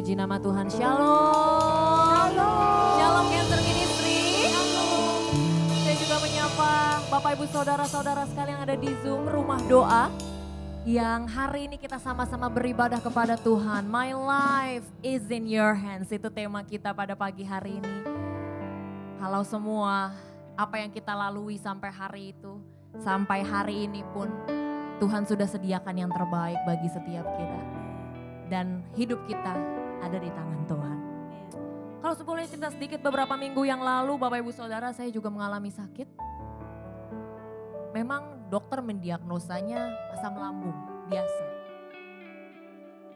Puji nama Tuhan, Shalom. Shalom Cancer Ministry. Saya juga menyapa Bapak Ibu Saudara-saudara sekalian yang ada di Zoom Rumah Doa. Yang hari ini kita sama-sama beribadah kepada Tuhan. My life is in your hands. Itu tema kita pada pagi hari ini. Kalau semua apa yang kita lalui sampai hari itu, sampai hari ini pun Tuhan sudah sediakan yang terbaik bagi setiap kita. Dan hidup kita ada di tangan Tuhan. Kalau boleh cerita sedikit, beberapa minggu yang lalu Bapak Ibu Saudara saya juga mengalami sakit. Memang dokter mendiagnosanya asam lambung biasa.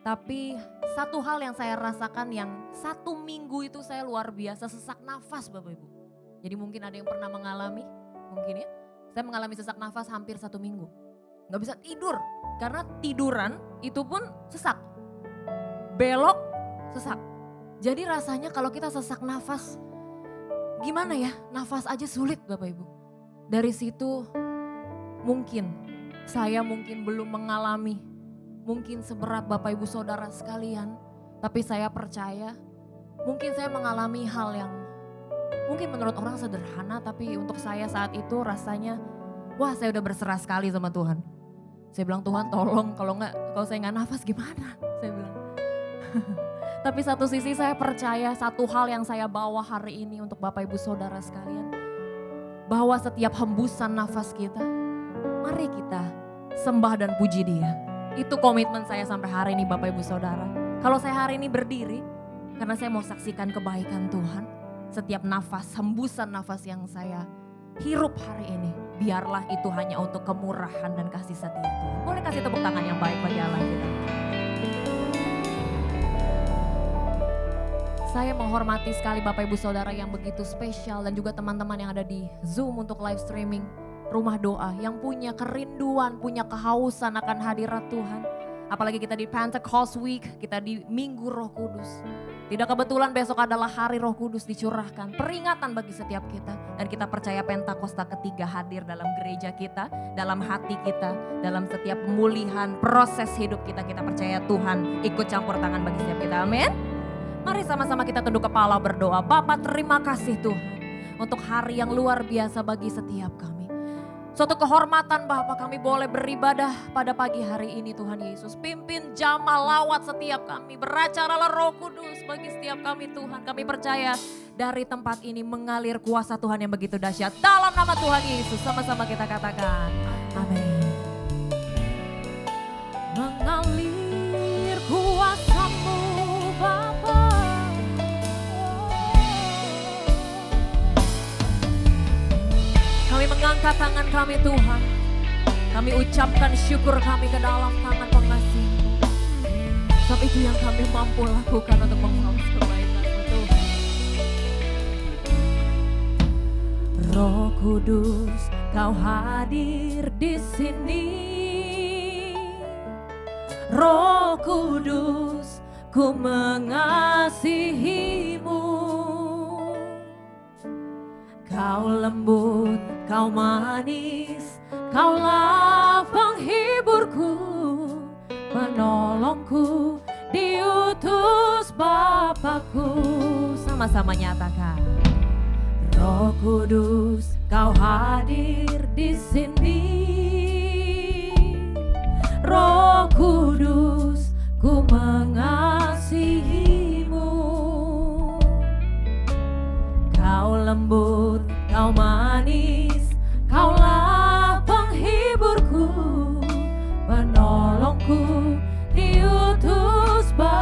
Tapi satu hal yang saya rasakan yang 1 minggu itu saya luar biasa sesak nafas Bapak Ibu. Jadi mungkin ada yang pernah mengalami, mungkin ya. Saya mengalami sesak nafas hampir 1 minggu. Gak bisa tidur, karena tiduran itu pun sesak. Belok, sesak. Jadi rasanya kalau kita sesak nafas, gimana ya, nafas aja sulit Bapak Ibu. Dari situ mungkin saya belum mengalami, mungkin seberat Bapak Ibu Saudara sekalian. Tapi saya percaya mungkin saya mengalami hal yang mungkin menurut orang sederhana. Tapi untuk saya saat itu rasanya, wah saya udah berserah sekali sama Tuhan. Saya bilang Tuhan tolong, kalau saya nggak nafas gimana, saya bilang. Tapi satu sisi saya percaya satu hal yang saya bawa hari ini untuk Bapak Ibu Saudara sekalian. Bahwa setiap hembusan nafas kita, mari kita sembah dan puji Dia. Itu komitmen saya sampai hari ini Bapak Ibu Saudara. Kalau saya hari ini berdiri, karena saya mau saksikan kebaikan Tuhan. Setiap nafas, hembusan nafas yang saya hirup hari ini, biarlah itu hanya untuk kemurahan dan kasih setia Tuhan. Boleh kasih tepuk tangan yang baik bagi Allah kita. Saya menghormati sekali Bapak Ibu Saudara yang begitu spesial dan juga teman-teman yang ada di Zoom untuk live streaming Rumah Doa yang punya kerinduan, punya kehausan akan hadirat Tuhan. Apalagi kita di Pentecost Week, kita di Minggu Roh Kudus. Tidak kebetulan besok adalah hari Roh Kudus dicurahkan, peringatan bagi setiap kita. Dan kita percaya Pentakosta ketiga hadir dalam gereja kita, dalam hati kita, dalam setiap pemulihan proses hidup kita. Kita percaya Tuhan ikut campur tangan bagi setiap kita, amin. Mari sama-sama kita tunduk kepala berdoa. Bapa, terima kasih Tuhan untuk hari yang luar biasa bagi setiap kami. Suatu kehormatan Bapa, kami boleh beribadah pada pagi hari ini Tuhan Yesus. Pimpin jamaah lawat setiap kami. Beracaralah Roh Kudus bagi setiap kami Tuhan. Kami percaya dari tempat ini mengalir kuasa Tuhan yang begitu dahsyat. Dalam nama Tuhan Yesus sama-sama kita katakan amin. Mengalir kuasa-Mu Bapa. Kami mengangkat tangan kami Tuhan. Kami ucapkan syukur kami ke dalam tangan pengasih-Mu. Sebab itu yang kami mampu lakukan untuk membalas kebaikan-Mu Tuhan. Roh Kudus, Kau hadir di sini. Roh Kudus, ku mengasihi-Mu. Kau lembut, Kau manis, Kaulah penghiburku, menolongku, diutus Bapakku. Sama-sama nyatakan. Roh Kudus, Kau hadir di sini. Roh Kudus, ku mengasihi-Mu. Kau lembut, Kau manis, Kaulah penghiburku, penolongku, diutus Bapakku.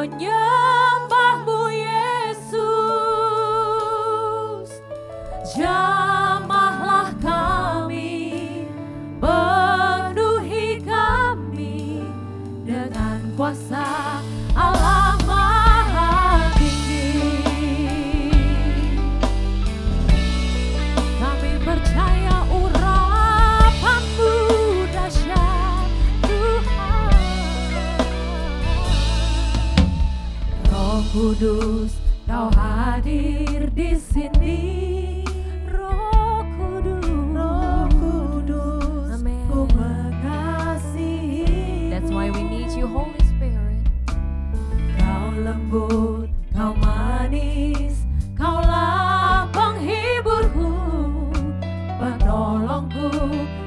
menyembahmu Yesus. Jamahlah kami, penuhi kami dengan kuasa Allah Maha Tinggi. Kami percaya urapanmu dahsyat Tuhan. Roh Kudus, Kau hadir di sini. Roh Kudus, Amen. Ku mengasihi. That's why we need you, Holy Spirit. Kau lembut, Kau manis, Kaulah penghiburku, penolongku,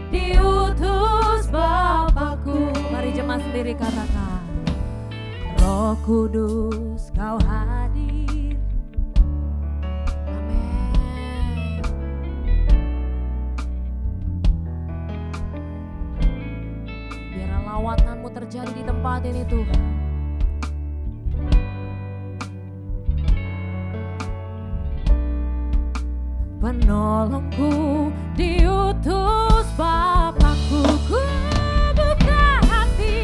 diutus Bapakku. Mari jemaat sendiri katakan, Roh Kudus, Kau hadir. Amin. Biarlah lawatan-Mu terjadi di tempat ini Tuhan. Penolongku, diutus Bapakku. Ku buka hati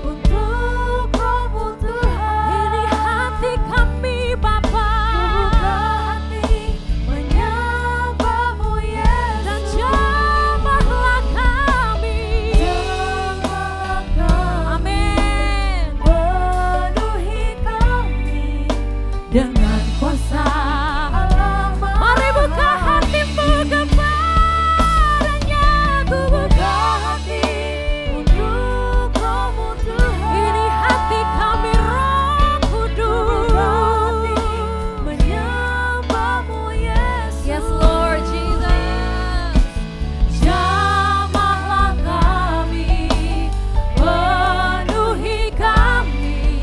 untuk Roh-Mu Tuhan. Ini hati kami Bapa. Ku buka hati menyembah-Mu Yesus. Dan jamahlah kami. Amin. Penuhi kami dengan kuasa. Mari buka hatimu kepadanya. Ku buka hati untuk Roh-Mu Tuhan. Ini hati kami Roh Kudus. Menyembah-Mu Yesus. Yes Lord Jesus. Jamahlah kami, penuhi kami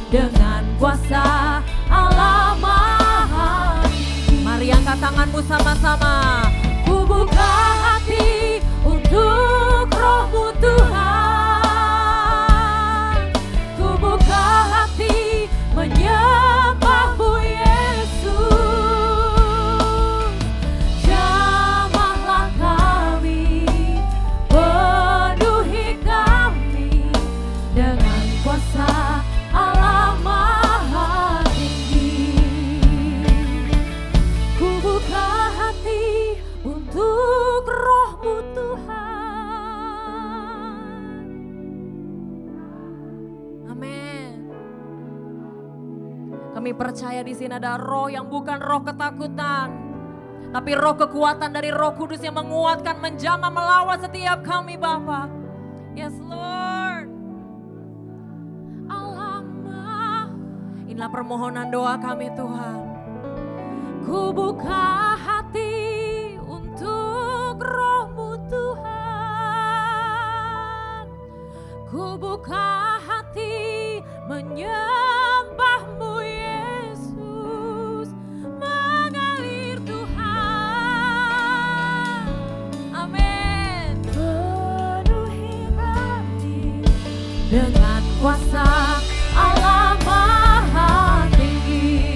dengan kuasa Allah Maha Tinggi. Mari angkat tanganmu sama-sama. Ku buka hati untuk Roh-Mu Tuhan. Ku buka hati menyembah-Mu Yesus. Jamahlah kami, penuhi kami dengan kuasa Allah Maha Tinggi. Ku buka hati untuk Roh-Mu Tuhan. Amin. Kami percaya di sini ada roh yang bukan roh ketakutan, tapi roh kekuatan dari Roh Kudus yang menguatkan, menjamah, melawan setiap kami Bapa. Yes Lord. Allah, inilah permohonan doa kami Tuhan. Ku buka hati untuk Roh-Mu Tuhan. Ku buka hati menyembah-Mu Yesus. Mengalir Tuhan. Amin. Penuhi kami dengan kuasa Allah Maha Tinggi.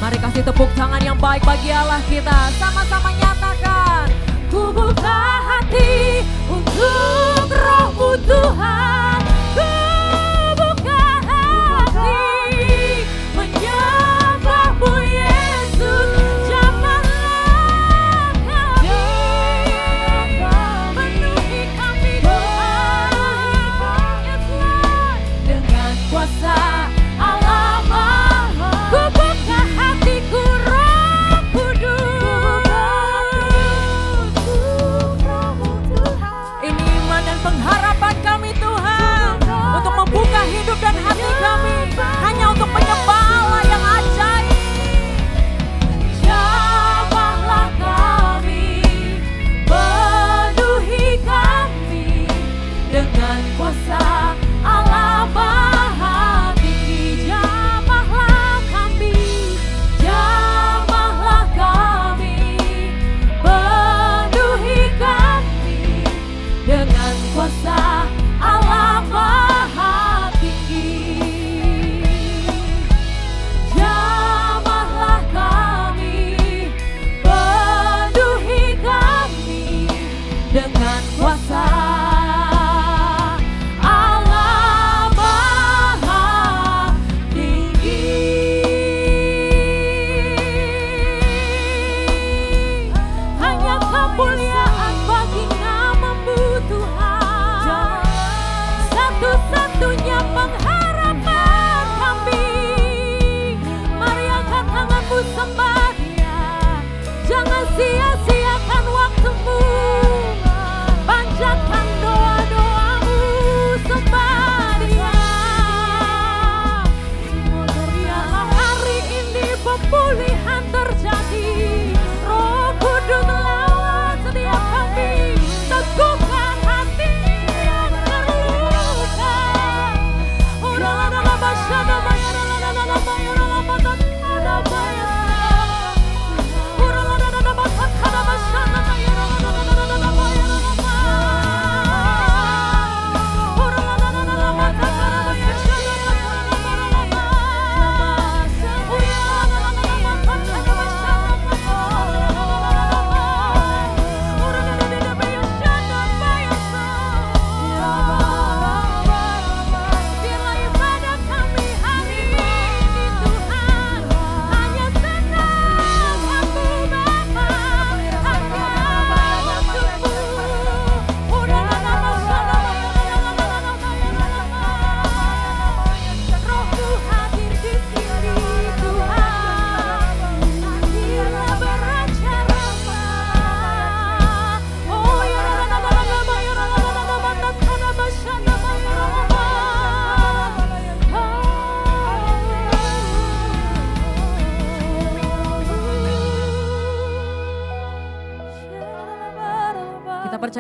Mari kasih tepuk tangan yang baik bagi Allah kita. Sama-sama nyatakan, ku buka hati untuk Roh-Mu Tuhan. Ku buka hati menyembah-Mu Yesus. Jamahlah kami, penuhi kami Tuhan. Yes Lord. Dengan kuasa Allah Maha. Ku buka hatiku Roh Kudus. Ini iman dan pengharapan kami Tuhan.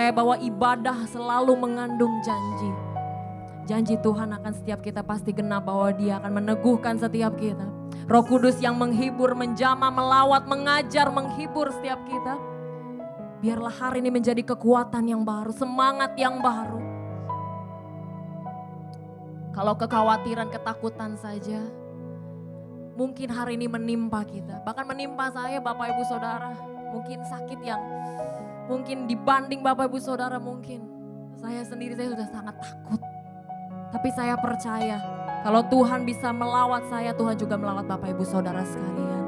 percaya bahwa ibadah selalu mengandung janji. Janji Tuhan akan setiap kita pasti genap, bahwa Dia akan meneguhkan setiap kita. Roh Kudus yang menghibur, menjamah, melawat, mengajar, menghibur setiap kita. Biarlah hari ini menjadi kekuatan yang baru, semangat yang baru. Kalau kekhawatiran, ketakutan saja mungkin hari ini menimpa kita. Bahkan menimpa saya Bapak Ibu Saudara. Mungkin sakit yang mungkin dibanding Bapak Ibu Saudara mungkin. Saya sendiri saya sudah sangat takut. Tapi saya percaya kalau Tuhan bisa melawat saya, Tuhan juga melawat Bapak Ibu Saudara sekalian.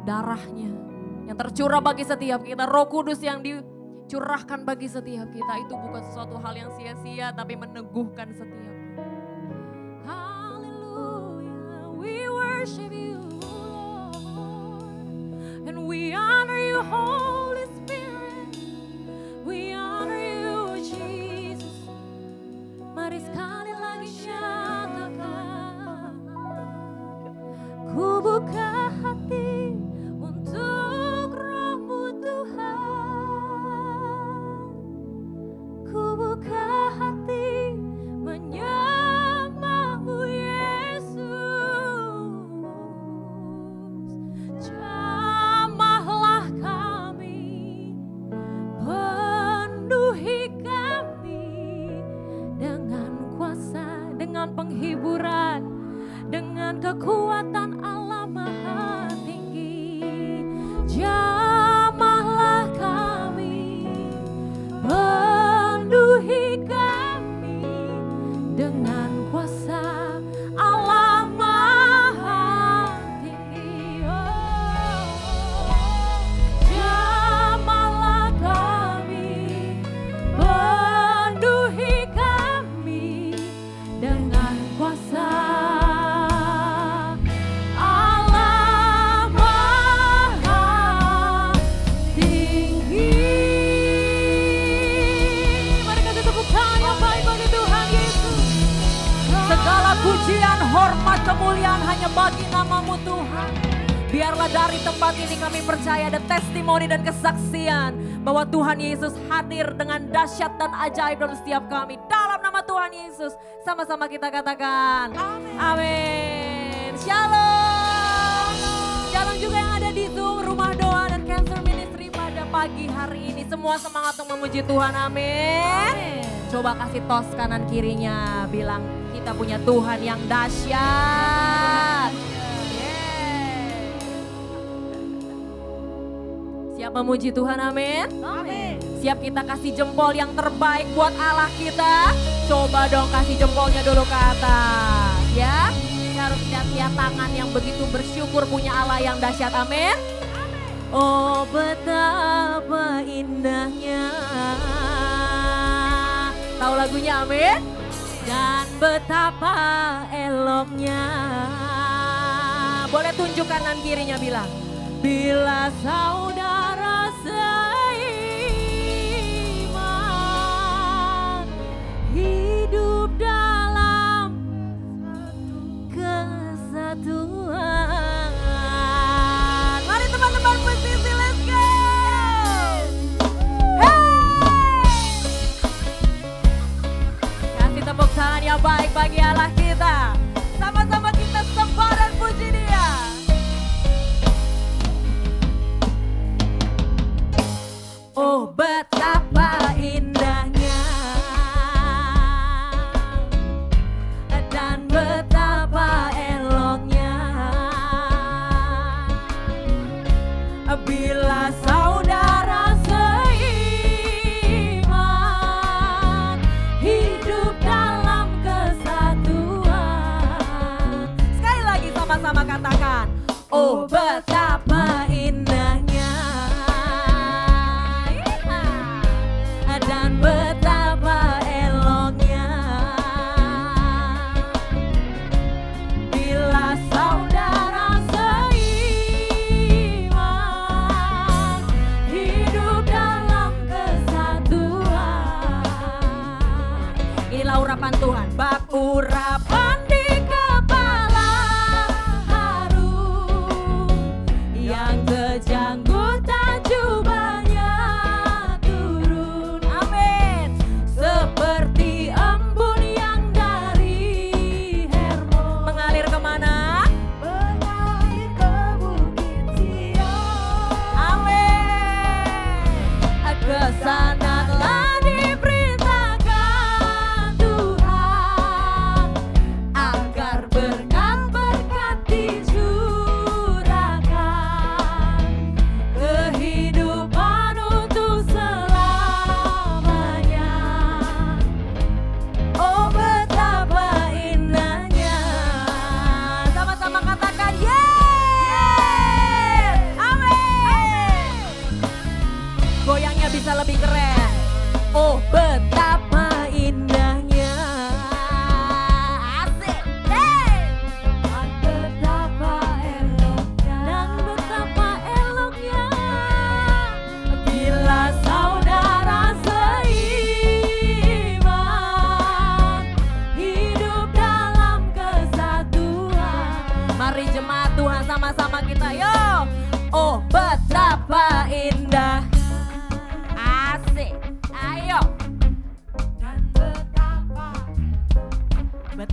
Darahnya yang tercurah bagi setiap kita, Roh Kudus yang dicurahkan bagi setiap kita, itu bukan sesuatu hal yang sia-sia, tapi meneguhkan setiap kita. Hallelujah, we worship you Lord, and we honor you Holy Spirit, we honor you Jesus. Mari sekali lagi nyatakan, ku buka hati untuk Roh-Mu Tuhan, ku buka hati menyembah-Mu Yesus. Jamahlah kami, penuhi kami dengan kuasa, dengan penghiburan, dengan kekuatan Allah Maha Tinggi. Jamahlah kami, penuhi kami dengan kuasa Allah Maha Tinggi. Oh, jamahlah kami, penuhi kami dengan kuasa Allah Maha Tinggi. Mari kita tepuk tangan yang baik bagi Tuhan Yesus. Segala pujian, hormat, kemuliaan hanya bagi nama-Mu Tuhan. Biarlah dari tempat ini kami percaya ada testimoni dan kesaksian bahwa Tuhan Yesus hadir dengan dahsyat dan ajaib dalam setiap kami. Dalam nama Tuhan Yesus, sama-sama kita katakan amin. Amin. Shalom. Shalom juga yang ada di Zoom, Rumah Doa dan Cancer Ministry pada pagi hari ini. Semua semangat untuk memuji Tuhan, amin. Coba kasih tos kanan kirinya, bilang kita punya Tuhan yang dahsyat. Siap memuji Tuhan, amin? Amin. Siap kita kasih jempol yang terbaik buat Allah kita. Coba dong kasih jempolnya dulu ke atas, ya. Kita harus lihat tangan yang begitu bersyukur punya Allah yang dahsyat, amin? Amin. Oh betapa indahnya. Tahu lagunya, amin? Dan betapa eloknya. Boleh tunjuk kanan kirinya, bilang bila saudara seiman hidup dalam kesatuan. Mari teman-teman musisi, let's go. Hey! Kasih tepuk tangan yang baik bagi Allah kita. Sama-sama kita sembah dan puji Dia. Oh betapa indahnya dan betapa eloknya bila saudara seiman hidup dalam kesatuan. Sekali lagi sama-sama katakan, oh betapa indahnya dan betapa eloknya bila saudara seiman hidup dalam kesatuan. Inilah urapan Tuhan, bak urapan di kepala Harun yang terjanggut dan jubahnya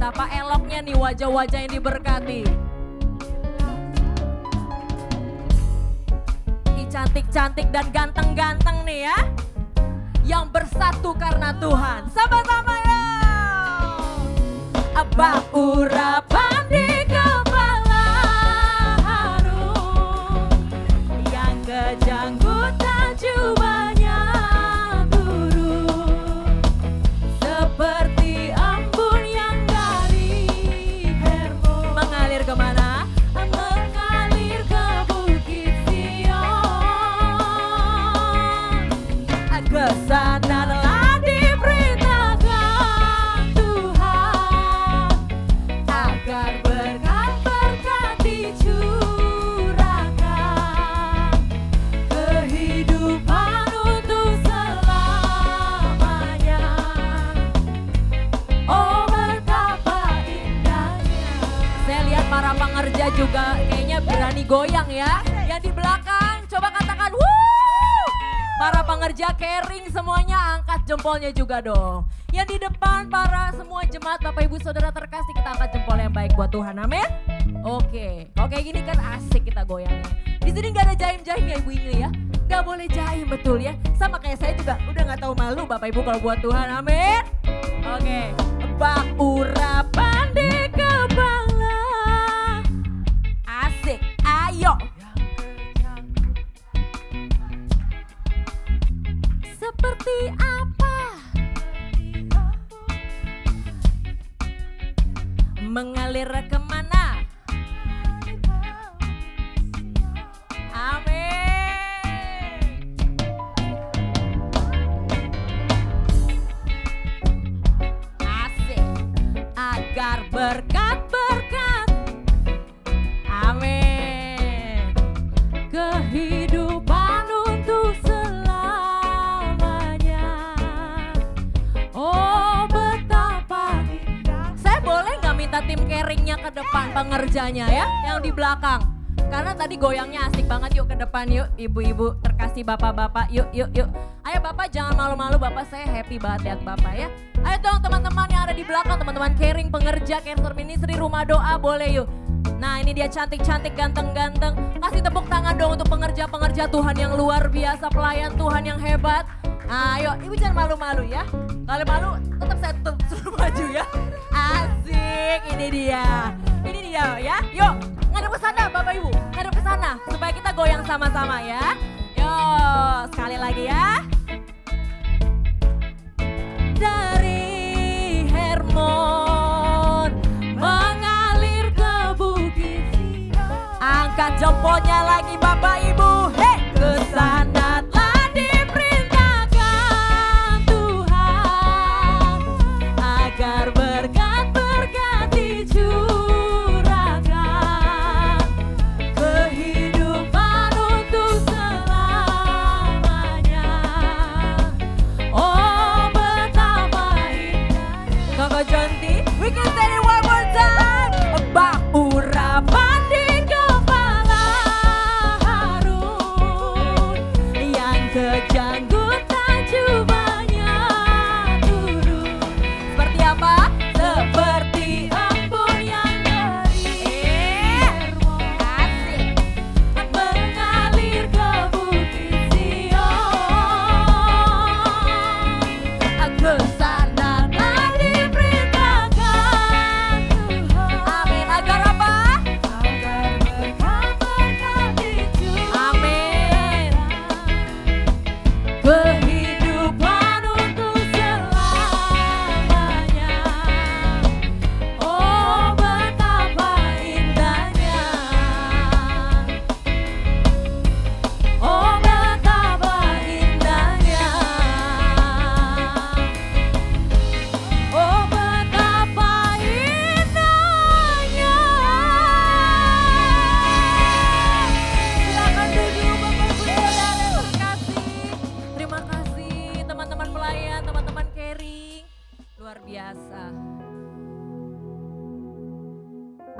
Betapa eloknya nih wajah-wajah yang diberkati. Cantik-cantik dan ganteng-ganteng nih ya. Yang bersatu karena Tuhan. Sama-sama ya. Abah urapan di kepala Harun, yang kejanggutan jubahnya turun, seperti embun yang dari Hermon. Mengalir kemana? Mengalir ke Bukit Sion. Kesananlah diberitakan Tuhan, agar berkat-berkat dicurahkan, kehidupan untuk selamanya. Oh betapa indahnya. Saya lihat para pengerja juga kayaknya berani goyang ya. Yang di belakang coba katakan wuh. Para pengerja caring semuanya angkat jempolnya juga dong. Yang di depan para semua jemaat Bapak Ibu Saudara terkasih, kita angkat jempol yang baik buat Tuhan, amin. Oke, kalau kayak gini kan asik kita goyangnya. Di sini gak ada jaim-jaim ya Ibu Ingrid ya. Gak boleh jaim betul ya. Sama kayak saya juga udah gak tahu malu Bapak Ibu kalau buat Tuhan, amin. Oke, bak urapan di kepala. Asik, ayo. Seperti apa? Mengalir kemana? Amin. Asik. Agar berkat-berkat. Amin. Kehidupan untuk tim caringnya ke depan, pengerjanya ya, yang di belakang. Karena tadi goyangnya asik banget, yuk ke depan yuk, ibu-ibu terkasih, bapak-bapak, yuk. Ayo bapak jangan malu-malu, bapak saya happy banget lihat bapak ya. Ayo dong teman-teman yang ada di belakang, teman-teman caring, pengerja, cancer ministry, rumah doa, boleh yuk. Nah ini dia cantik-cantik, ganteng-ganteng. Kasih tepuk tangan dong untuk pengerja-pengerja Tuhan yang luar biasa, pelayan Tuhan yang hebat. Ayo, ibu jangan malu-malu ya. Kalau malu tetap saya suruh maju ya. Asik, ini dia ya. Yuk, ngadep ke sana Bapak Ibu, ngadep ke sana supaya kita goyang sama-sama ya. Yuk, sekali lagi ya. Dari Hermon mengalir ke Bukit Sion. Angkat jempolnya lagi Bapak Ibu. Hey, ke sana.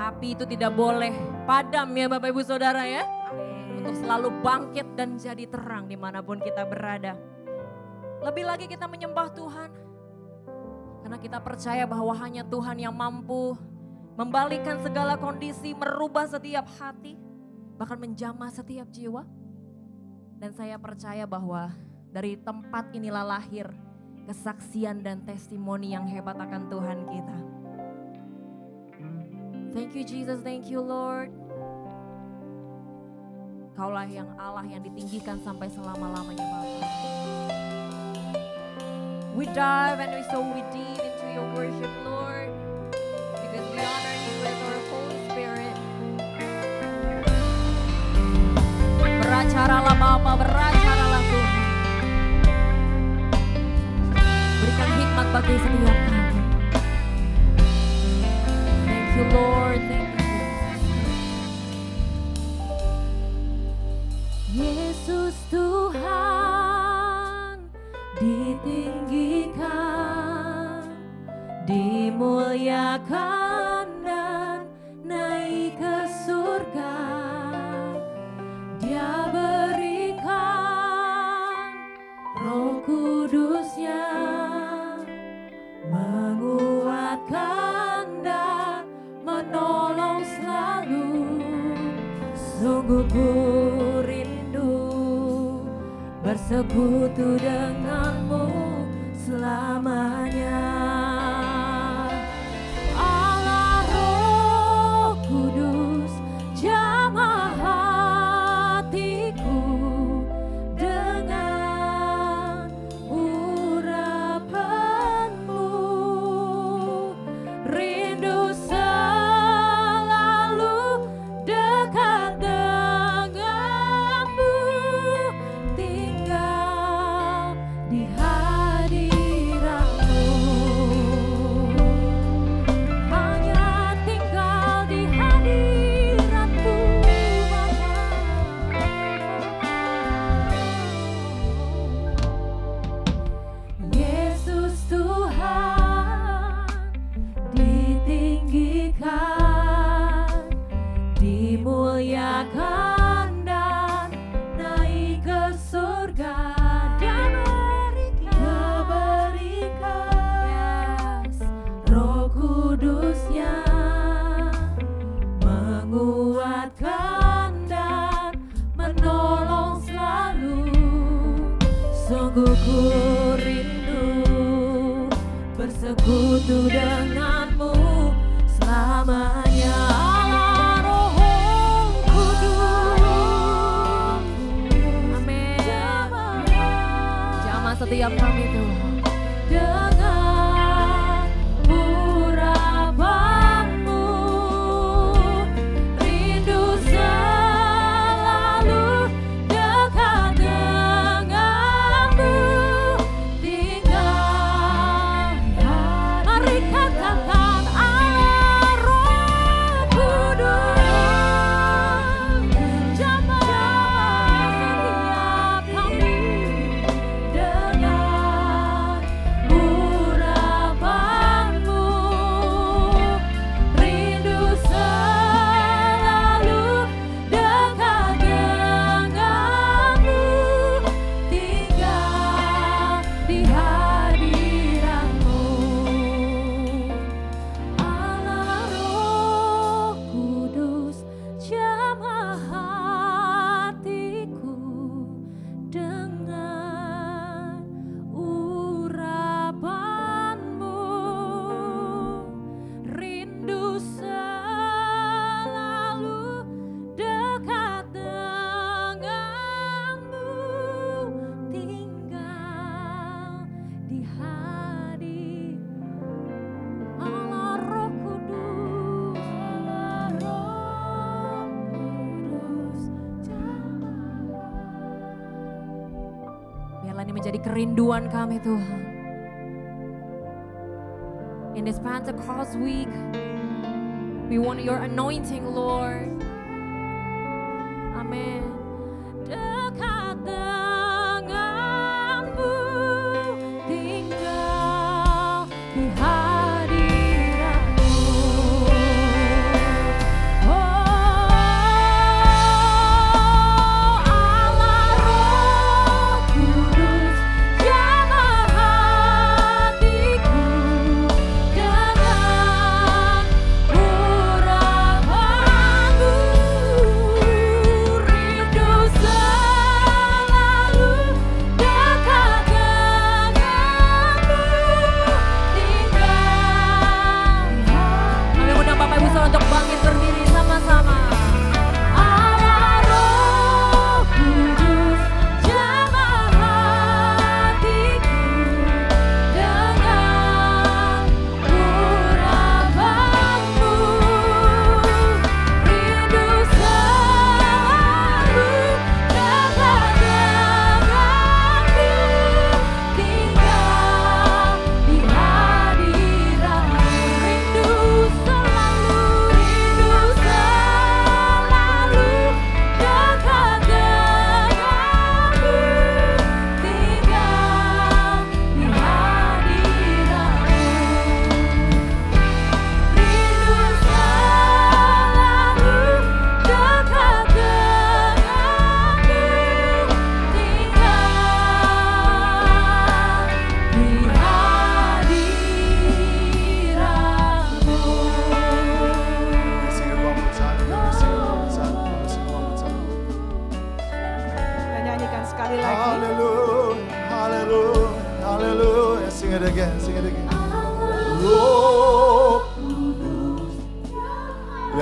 Api itu tidak boleh padam ya Bapak Ibu Saudara ya. Untuk selalu bangkit dan jadi terang dimanapun kita berada. Lebih lagi kita menyembah Tuhan. Karena kita percaya bahwa hanya Tuhan yang mampu membalikkan segala kondisi, merubah setiap hati, bahkan menjamah setiap jiwa. Dan saya percaya bahwa dari tempat inilah lahir kesaksian dan testimoni yang hebat akan Tuhan kita. Thank you Jesus, thank you Lord. Kaulah yang Allah yang ditinggikan sampai selama-lamanya Bapa. We dive and we deep into your worship Lord, because we honor you as our Holy Spirit. Beracaralah Bapa, beracaralah Tuhan. Berikan hikmat bagi setiap kami. Thank you Lord, thank you Jesus. Yesus Tuhan ditinggikan, dimuliakan dan naik ke surga. Dia berikan Roh Kudus-Nya menguatkan dan menolong selalu. Sungguh ku rindu bersekutu denganmu selamanya. Allah Roh Kudus, jamah hatiku dengan urapanmu. Rindu selalu dekat denganmu, tinggal di hadiratmu. Hanya tinggal di hadiratmu Bapa. Yesus Tuhan ditinggikan, dimuliakan dan naik ke surga. Dia berikan Roh Kudus-Nya menguatkan dan menolong selalu. Sungguh ku rindu bersekutu denganmu selamanya. Allah Roh Kudus, amin. Jamah setiap kami Tuhan dengan urapanmu. Rindu selalu dekat denganmu, tinggal. Mari katakan Allah Roh Kudus, jamah setiap kami dengan urapanmu. Rindu selalu dekat denganmu, tinggal di hadiratmu. Allah Roh Kudus, jamah hatiku dengan urapanmu. Rindu selalu dekat denganmu, tinggal di hadirat. Allah Roh Kudus, Allah Roh Kudus, biarlah ini menjadi kerinduan kami Tuhan. In this Pentecost week, we want your anointing Lord. Amin. Dekat denganmu, tinggal di hadiratmu. Allah Roh Kudus, jamah hatiku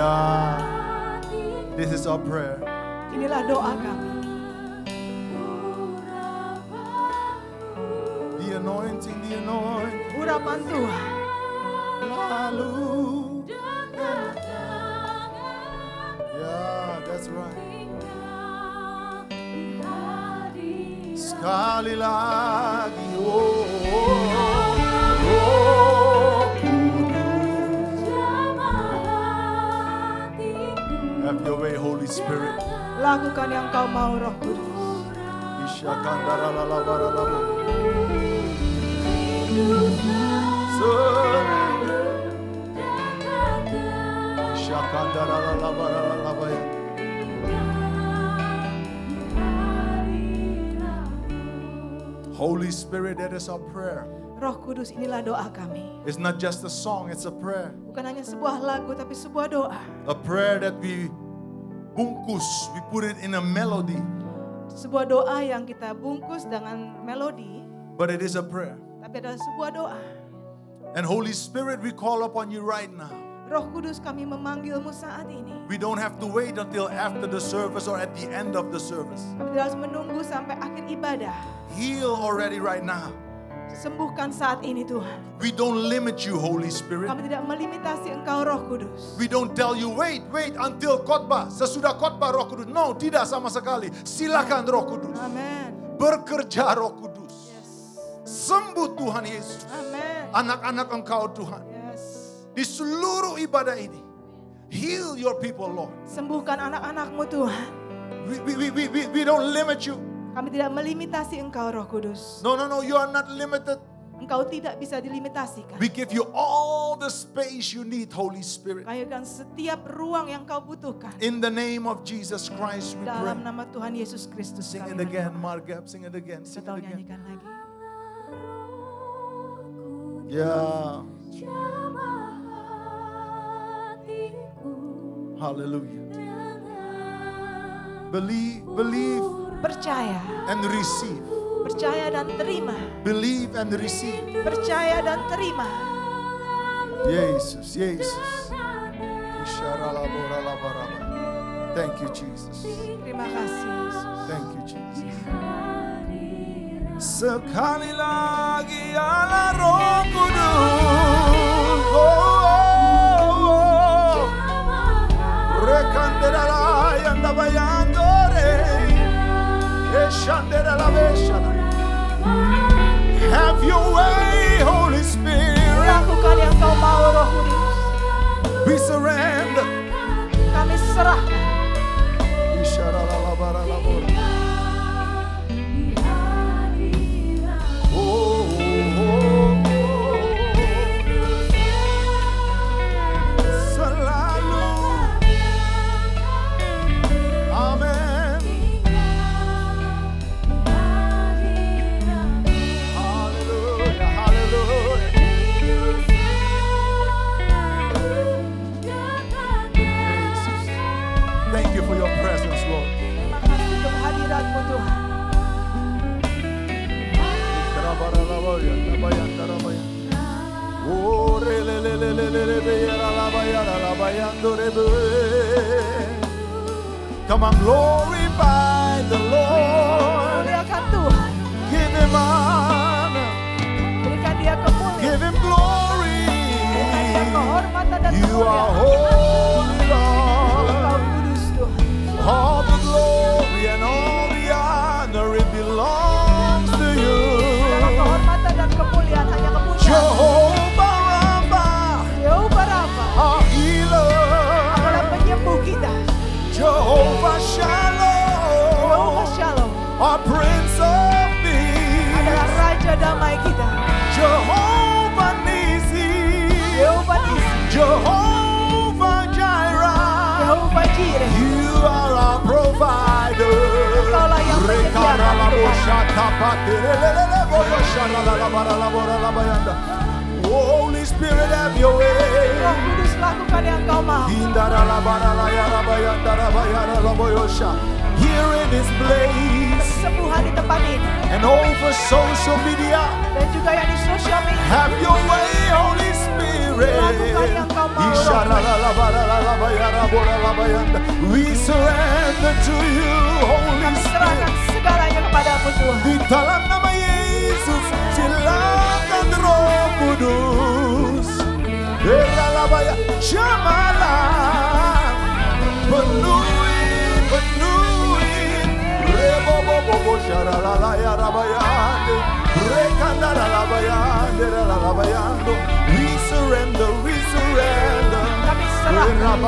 Yeah. This is our prayer. Inilah doa kami. The anointing, the anointing. Urapan Tuhan. Lalu. Yeah, that's right. Sekali lagi, oh, have your way, Holy Spirit. Lakukan yang kau mau, Roh Kudus. Holy Spirit, that is our prayer. Roh Kudus, inilah doa kami. It's not just a song, it's a prayer. Bukan hanya sebuah lagu, tapi sebuah doa. A prayer that we bungkus, we put it in a melody. Sebuah doa yang kita bungkus dengan melodi, But it is a prayer. tapi adalah sebuah doa. And Holy Spirit, we call upon you right now. Roh Kudus, kami memanggilmu saat ini. We don't have to wait until after the service or at the end of the service. Kami tidak harus menunggu sampai akhir ibadah. Heal already right now. Sembuhkan saat ini, Tuhan. We don't limit you, Holy Spirit. Kami tidak melimitasi Engkau, Roh Kudus. We don't tell you, wait until khotbah. Sesudah khotbah Roh Kudus. No, tidak sama sekali. Silakan Roh Kudus. Amin. Bekerja Roh Kudus. Yes. Sembuh Tuhan Yesus. Amin. Anak-anak Engkau Tuhan. Yes. Di seluruh ibadah ini. Heal your people, Lord. Sembuhkan anak-anak-Mu, Tuhan. We don't limit you. Kami tidak melimitasi Engkau, Roh Kudus. No, you are not limited. Engkau tidak bisa dilimitasikan. We give you all the space you need, Holy Spirit. Kami berikan setiap ruang yang kau butuhkan. In the name of Jesus Christ we Dalam pray. nama Tuhan Yesus Kristus Sing kami it again, berdoa. Margab. Sing it again. Sing Kita it again. nyanyikan lagi. Yeah. Hallelujah. Believe Percaya. and receive. Percaya dan terima. Believe and receive. Percaya dan terima. Jesus. Thank you, Jesus. Terima kasih, Yesus. Thank you, Jesus. Sekali lagi ala Roh Kudus. Rekandera yang dabayandore. Eshandera la beshana. Have your way, Holy Spirit. Lakukan yang kau mau, Roh Kudus. We surrender. Kami serahkan. Selalu. Amen. Hallelujah, hallelujah. Jesus. Thank you for your presence, Lord. Terima kasih untuk hadirat-Mu, Tuhan. Come on, glorify the Lord. Muliakan Tuhan. Give him honor. Berikan Dia kemuliaan. Give him glory. Berikan Dia kehormatan dan You are kemuliaan. holy, Lord. Engkau kudus, Tuhan. All the glory and all the honor, it belongs to you. Segala kehormatan dan kemuliaan hanya kepunyaan. Jehovah Rapha, Jehovah Rafa our healer. adalah penyembuh kita. Jehovah Jehovah Shalom, Shalom our Prince of adalah Peace. Raja damai kita. Jehovah Nisi, Jehovah Nisi, Jehovah Jireh. Jehovah Jireh. You are our provider. Engkaulah yang menyediakan, Holy Spirit, have your way. Roh Kudus, lakukan yang kau mau. Here in this place Kesembuhan di tempat ini and over social media, dan juga yang di sosial media. have your way, Holy Spirit. Lakukan yang kau mau, Roh Kudus. We surrender to you, Holy Kami serahkan Spirit. segalanya kepadamu Tuhan. Di dalam nama Yesus, silakan Roh Kudus. Beralabaya, jamalah, penuhi, rebobobobo, syaralalaya, rabayande, rekandaralayande, ralabayando. We surrender, we surrender. Kami serahkan.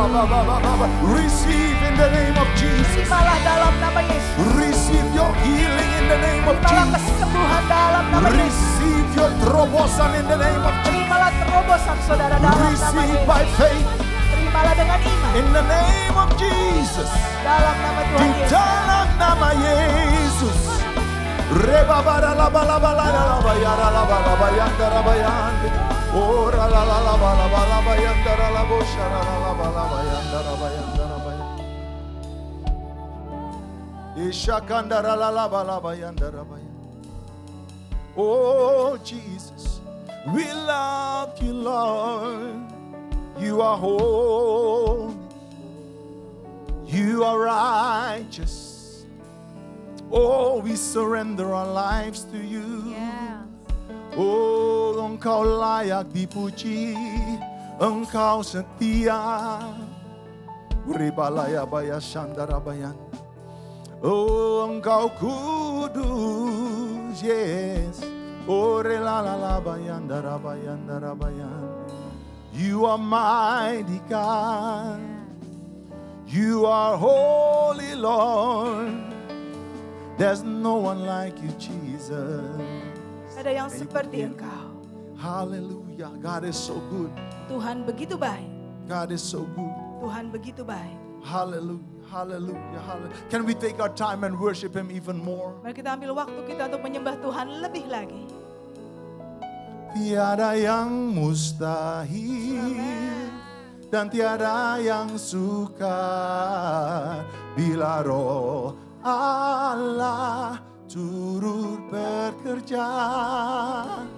Receive in the name of Jesus. Terimalah dalam nama Yesus. Receive your healing in the name of Terimalah Jesus. kesembuhan dalam nama Yesus. Receive your terobosan in the name of Jesus. Terimalah terobosan saudara dalam nama Receive Yesus. by faith Terimalah dengan iman in the name of Jesus. dalam nama Di Tuhan Yesus. dalam nama Yesus. Rebabarabalabalabalalabayaralabayandarabayande. Oralalalabalabayandaralayandarabayandarabayandarabayandarabayand. Ishakandaralabalabalabayandarabayand. Oh Jesus, we love you, Lord. You are holy. You are righteous. Oh, we surrender our lives to you. Oh, Engkau layak dipuji, Engkau setia. Uribalaya baya shandarabayan. Oh, Engkau kudus, yes. Oh, relalalabayan darabayan darabayan. You are mighty God. You are holy, Lord. There's no one like you, Jesus. Ada yang seperti Engkau. Hallelujah. God is so good. Tuhan begitu baik. God is so good. Tuhan begitu baik. Hallelujah. Hallelujah. Hallelujah. Can we take our time and worship Him even more? Mari kita ambil waktu kita untuk menyembah Tuhan lebih lagi. Tiada yang mustahil dan tiada yang sukar bila Roh Allah turut bekerja.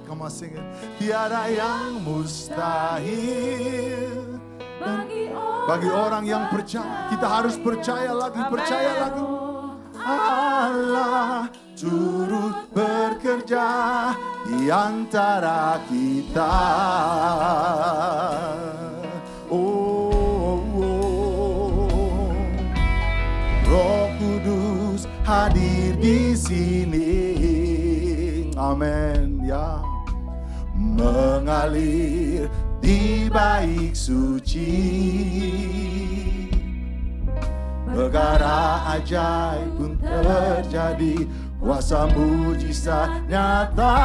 Come on, sing it. Tiada yang mustahil bagi orang yang percaya. Kita harus percaya lagi, percaya lagi. Allah turut bekerja di antara kita. Oh, Roh Kudus hadir di sini. Amin ya. Mengalir di baik suci. Perkara ajaib pun terjadi, kuasa mujizat nyata.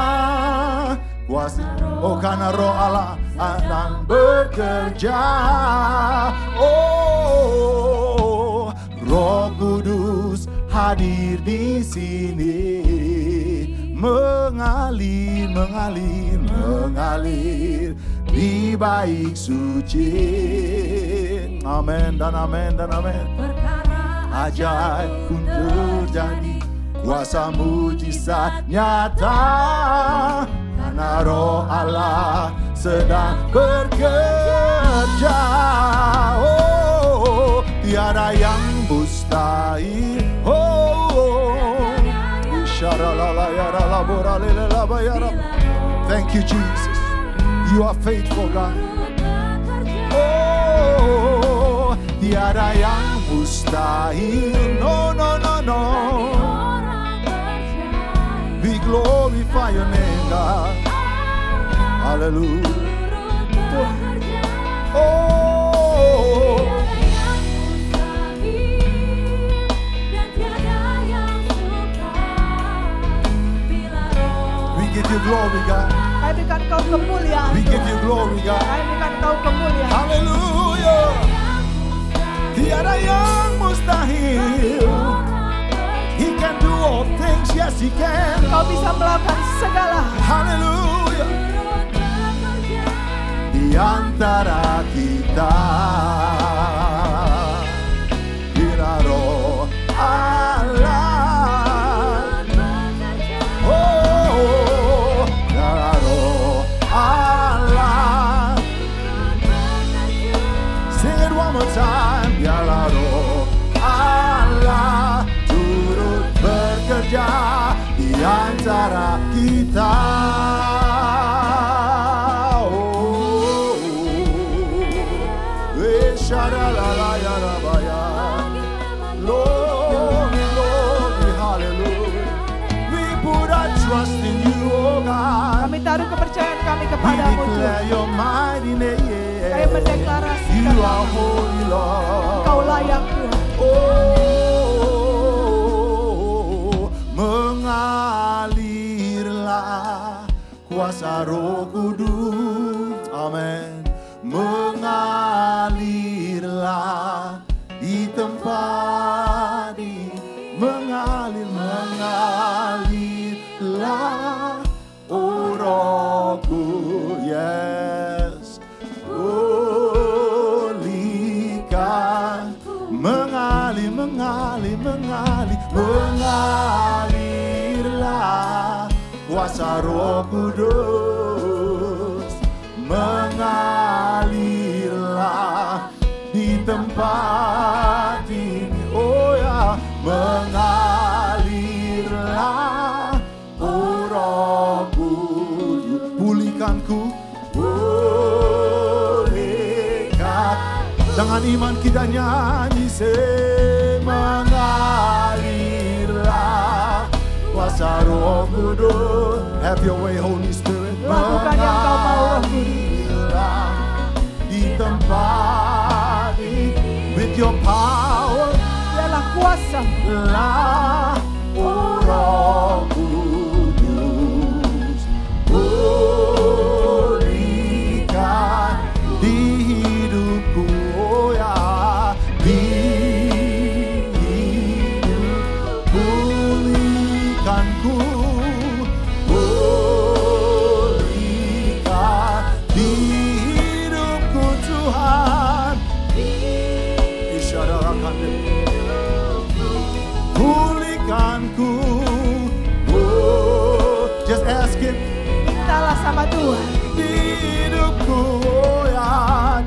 Kuasa, oh karena Roh Allah akan bekerja. Oh, Roh Kudus hadir di sini, mengalir, mengalir, mengalir di baik suci. Amin dan amin dan amin. Ajaib pun terjadi, kuasa mujizat nyata, karena Roh Allah sedang bekerja. Oh, tiada yang mustahil. Oh, thank you Jesus, you are faithful God. Oh, tiada yang mustahil. No, no, no, no. We glorify your name, God. Hallelujah. Oh, we give you glory, God. Kami berikan Kau kemuliaan. We give you glory, God. Kami berikan Kau kemuliaan. Hallelujah. Tiada yang mustahil. He can do all things, yes He can. Kau bisa melakukan segala hal. Hallelujah. Di antara kita, bila Roh Allah, oh, bila Roh Allah, sing it one more time. di antara kita. Glory, glory, hallelujah. We put our trust in you, oh God. Kami taruh kepercayaan kami We kepadamu declare Tuhan. your mighty name. Kami mendeklarasikan You are holy, Lord. Engkau layak Tuhan. Oh, mengalirlah kuasa Roh Kudus. Amin. Mengalirlah di tempat ini. Mengalirlah, oh Rohku, yes. Pulihkan, mengalirlah kuasa Roh Kudus. Mengalirlah di tempat ini, oh ya, mengalirlah, oh Roh Kudus. Pulihkanku, pulihkan. Dengan iman kita nyanyi, mengalirlah kuasa Roh Kudus. Have your way, Holy Spirit. Lakukan yang kau mau, Roh Kudus. Di tempat ini, with your power, Biarlah kuasa lah, oh Roh Kudus, pulihkan di hidupku, oh ya, di hidup, pulihkanku, pulihkan di hidupku Tuhan. Isyadarakan pulihkanku, oh, just ask Him. mintalah sama Tuhan. Di hidupku, oh ya,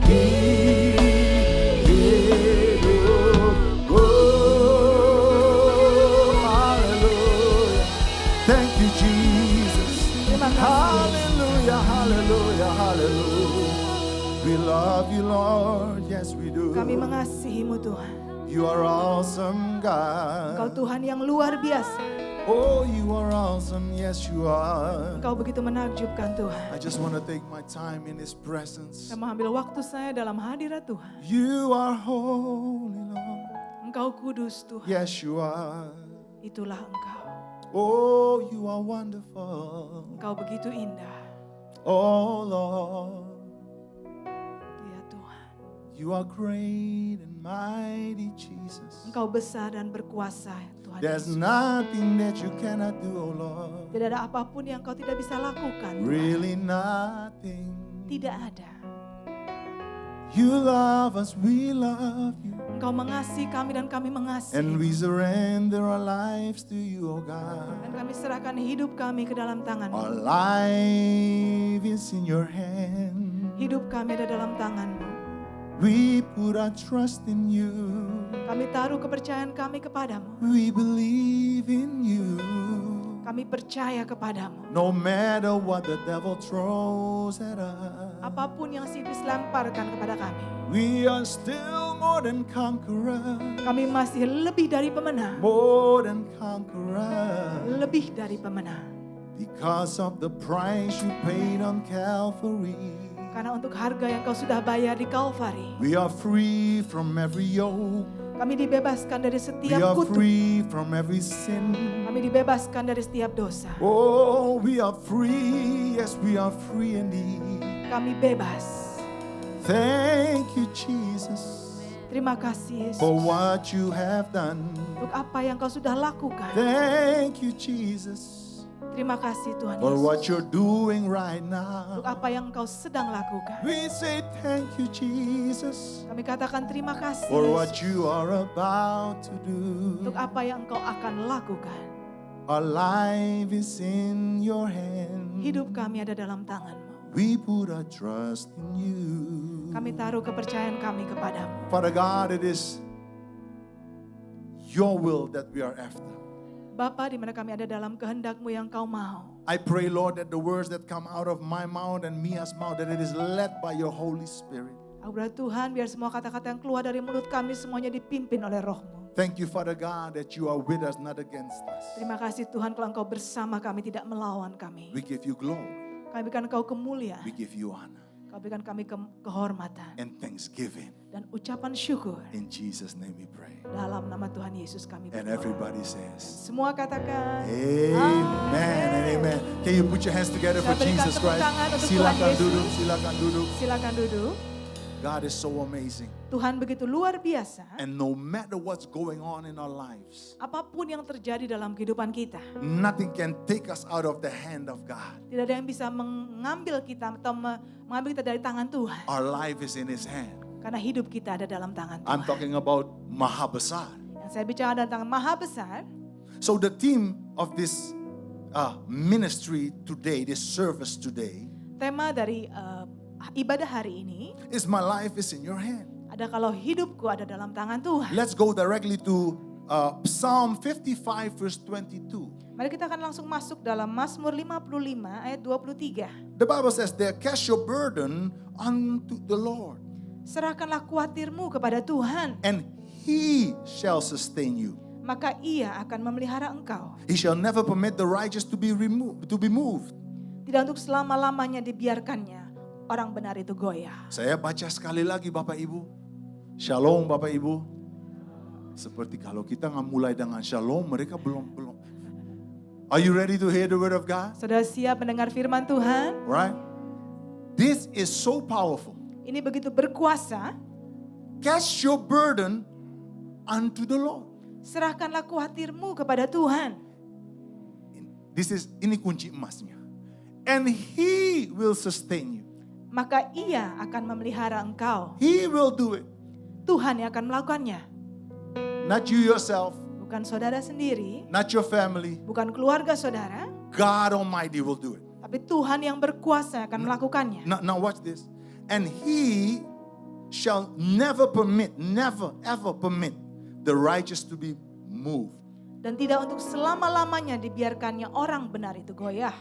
di hidupku, hallelujah. Thank you Jesus. Terima kasih. Hallelujah, hallelujah, hallelujah. We love you Lord, yes we do. Kami mengasihimu Tuhan. You are awesome Engkau God. Tuhan yang luar biasa. Oh, you are awesome, yes you are. Engkau begitu menakjubkan Tuhan. I just want to take my time in His presence. Saya mengambil waktu saya dalam hadirat Tuhan. You are holy Lord. Engkau kudus Tuhan. Yes you are. Itulah Engkau. Oh, you are wonderful. Engkau begitu indah. Oh Lord, Ya Tuhan. you are great and mighty Jesus. Engkau besar dan berkuasa Tuhan There's Yesus. nothing that you cannot do, oh Lord. Tidak ada apapun yang Kau tidak bisa lakukan Tuhan. Really nothing. Tidak ada. You love us, we love you. Engkau mengasihi kami dan kami mengasihi. And we surrender our lives to you, oh God. Dan kami serahkan hidup kami ke dalam tangan-Mu. Our life is in your hand. Hidup kami ada dalam tangan-Mu. We put our trust in you. Kami taruh kepercayaan kami kepadamu. We believe in you. Kami percaya kepadamu. No matter what the devil throws at us, Apapun yang si iblis lemparkan kepada kami. we are still more than conquerors. Kami masih lebih dari pemenang. More than conquerors. Lebih dari pemenang. Because of the price you paid on Calvary. Karena untuk harga yang Kau sudah bayar di Kalvari. We are free from every yoke. Kami dibebaskan dari We setiap are kutuk. free from every sin. Kami dibebaskan dari setiap dosa. Oh, we are free. Yes, we are free indeed. Kami bebas. Thank you, Jesus, Terima kasih Yesus. for what you have done. Untuk apa yang Kau sudah lakukan. Thank you, Jesus, Terima kasih Tuhan for Yesus. what you're doing right Untuk now. apa yang Kau sedang lakukan. We say thank you, Jesus, Kami katakan terima kasih for Yesus. what you are about to Untuk do. apa yang Engkau akan lakukan. Our life is in your hand. Hidup kami ada dalam tangan-Mu. We put our trust in you. Kami taruh kepercayaan kami kepadamu. Father God, it is your will that we are after. Bapa, di mana kami ada dalam kehendak-Mu yang Kau mau. I pray, Lord, that the words that come out of my mouth and Mia's mouth, that it is led by your Holy Spirit. Aku berdoa Tuhan, biar semua kata-kata yang keluar dari mulut kami semuanya dipimpin oleh Roh-Mu. Thank you, Father God, that you are with us, not against us. Terima kasih Tuhan kalau Engkau bersama kami, tidak melawan kami. We give you glory. Kami berikan Engkau kemuliaan, We give you honor Kau berikan kami kehormatan and thanksgiving. dan ucapan syukur. In Jesus' name we pray. Dalam nama Tuhan Yesus kami And berdoa. everybody says, Semua katakan, Amen and amen. Can you put your hands together for Saya berikan Jesus tepuk Christ? tangan untuk Tuhan Silakan Yesus. duduk, silakan duduk. Silakan duduk. God is so amazing. Tuhan begitu luar biasa. And no matter what's going on in our lives, Apapun yang terjadi dalam kehidupan kita, nothing can take us out of the hand of God. tidak ada yang bisa mengambil kita atau mengambil kita dari tangan Tuhan. Our life is in His hand. Karena hidup kita ada dalam tangan I'm Tuhan. talking about Maha Besar. Yang saya bicara tentang Maha Besar, So the theme of this ministry today, this service today, tema dari ibadah hari ini is my life is in your hand. ada kalau hidupku ada dalam tangan Tuhan. Let's go directly to Psalm 55 verse 22. Mari kita akan langsung masuk dalam Mazmur 55 ayat 23. The Bible says there, cast your burden unto the Lord, Serahkanlah khawatirmu kepada Tuhan, and He shall sustain you. maka Ia akan memelihara engkau. He shall never permit the righteous to be moved. Tidak untuk selama-lamanya dibiarkannya orang benar itu goyah. Saya baca sekali lagi Bapak Ibu. Shalom Bapak Ibu. Seperti kalau kita nggak mulai dengan shalom, mereka belum. Are you ready to hear the word of God? Saudara siap mendengar firman Tuhan? Right? This is so powerful. Ini begitu berkuasa. Cast your burden unto the Lord. Serahkanlah khawatirmu kepada Tuhan. Ini kunci emasnya. And He will sustain you. Maka Ia akan memelihara engkau. He will do it. Tuhan yang akan melakukannya. Not you yourself, Bukan saudara sendiri, not your family. bukan keluarga saudara, God Almighty will do it. tapi Tuhan yang berkuasa akan melakukannya. Now watch this. And He shall never ever permit the righteous to be moved. Dan tidak untuk selama-lamanya dibiarkannya orang benar itu goyah.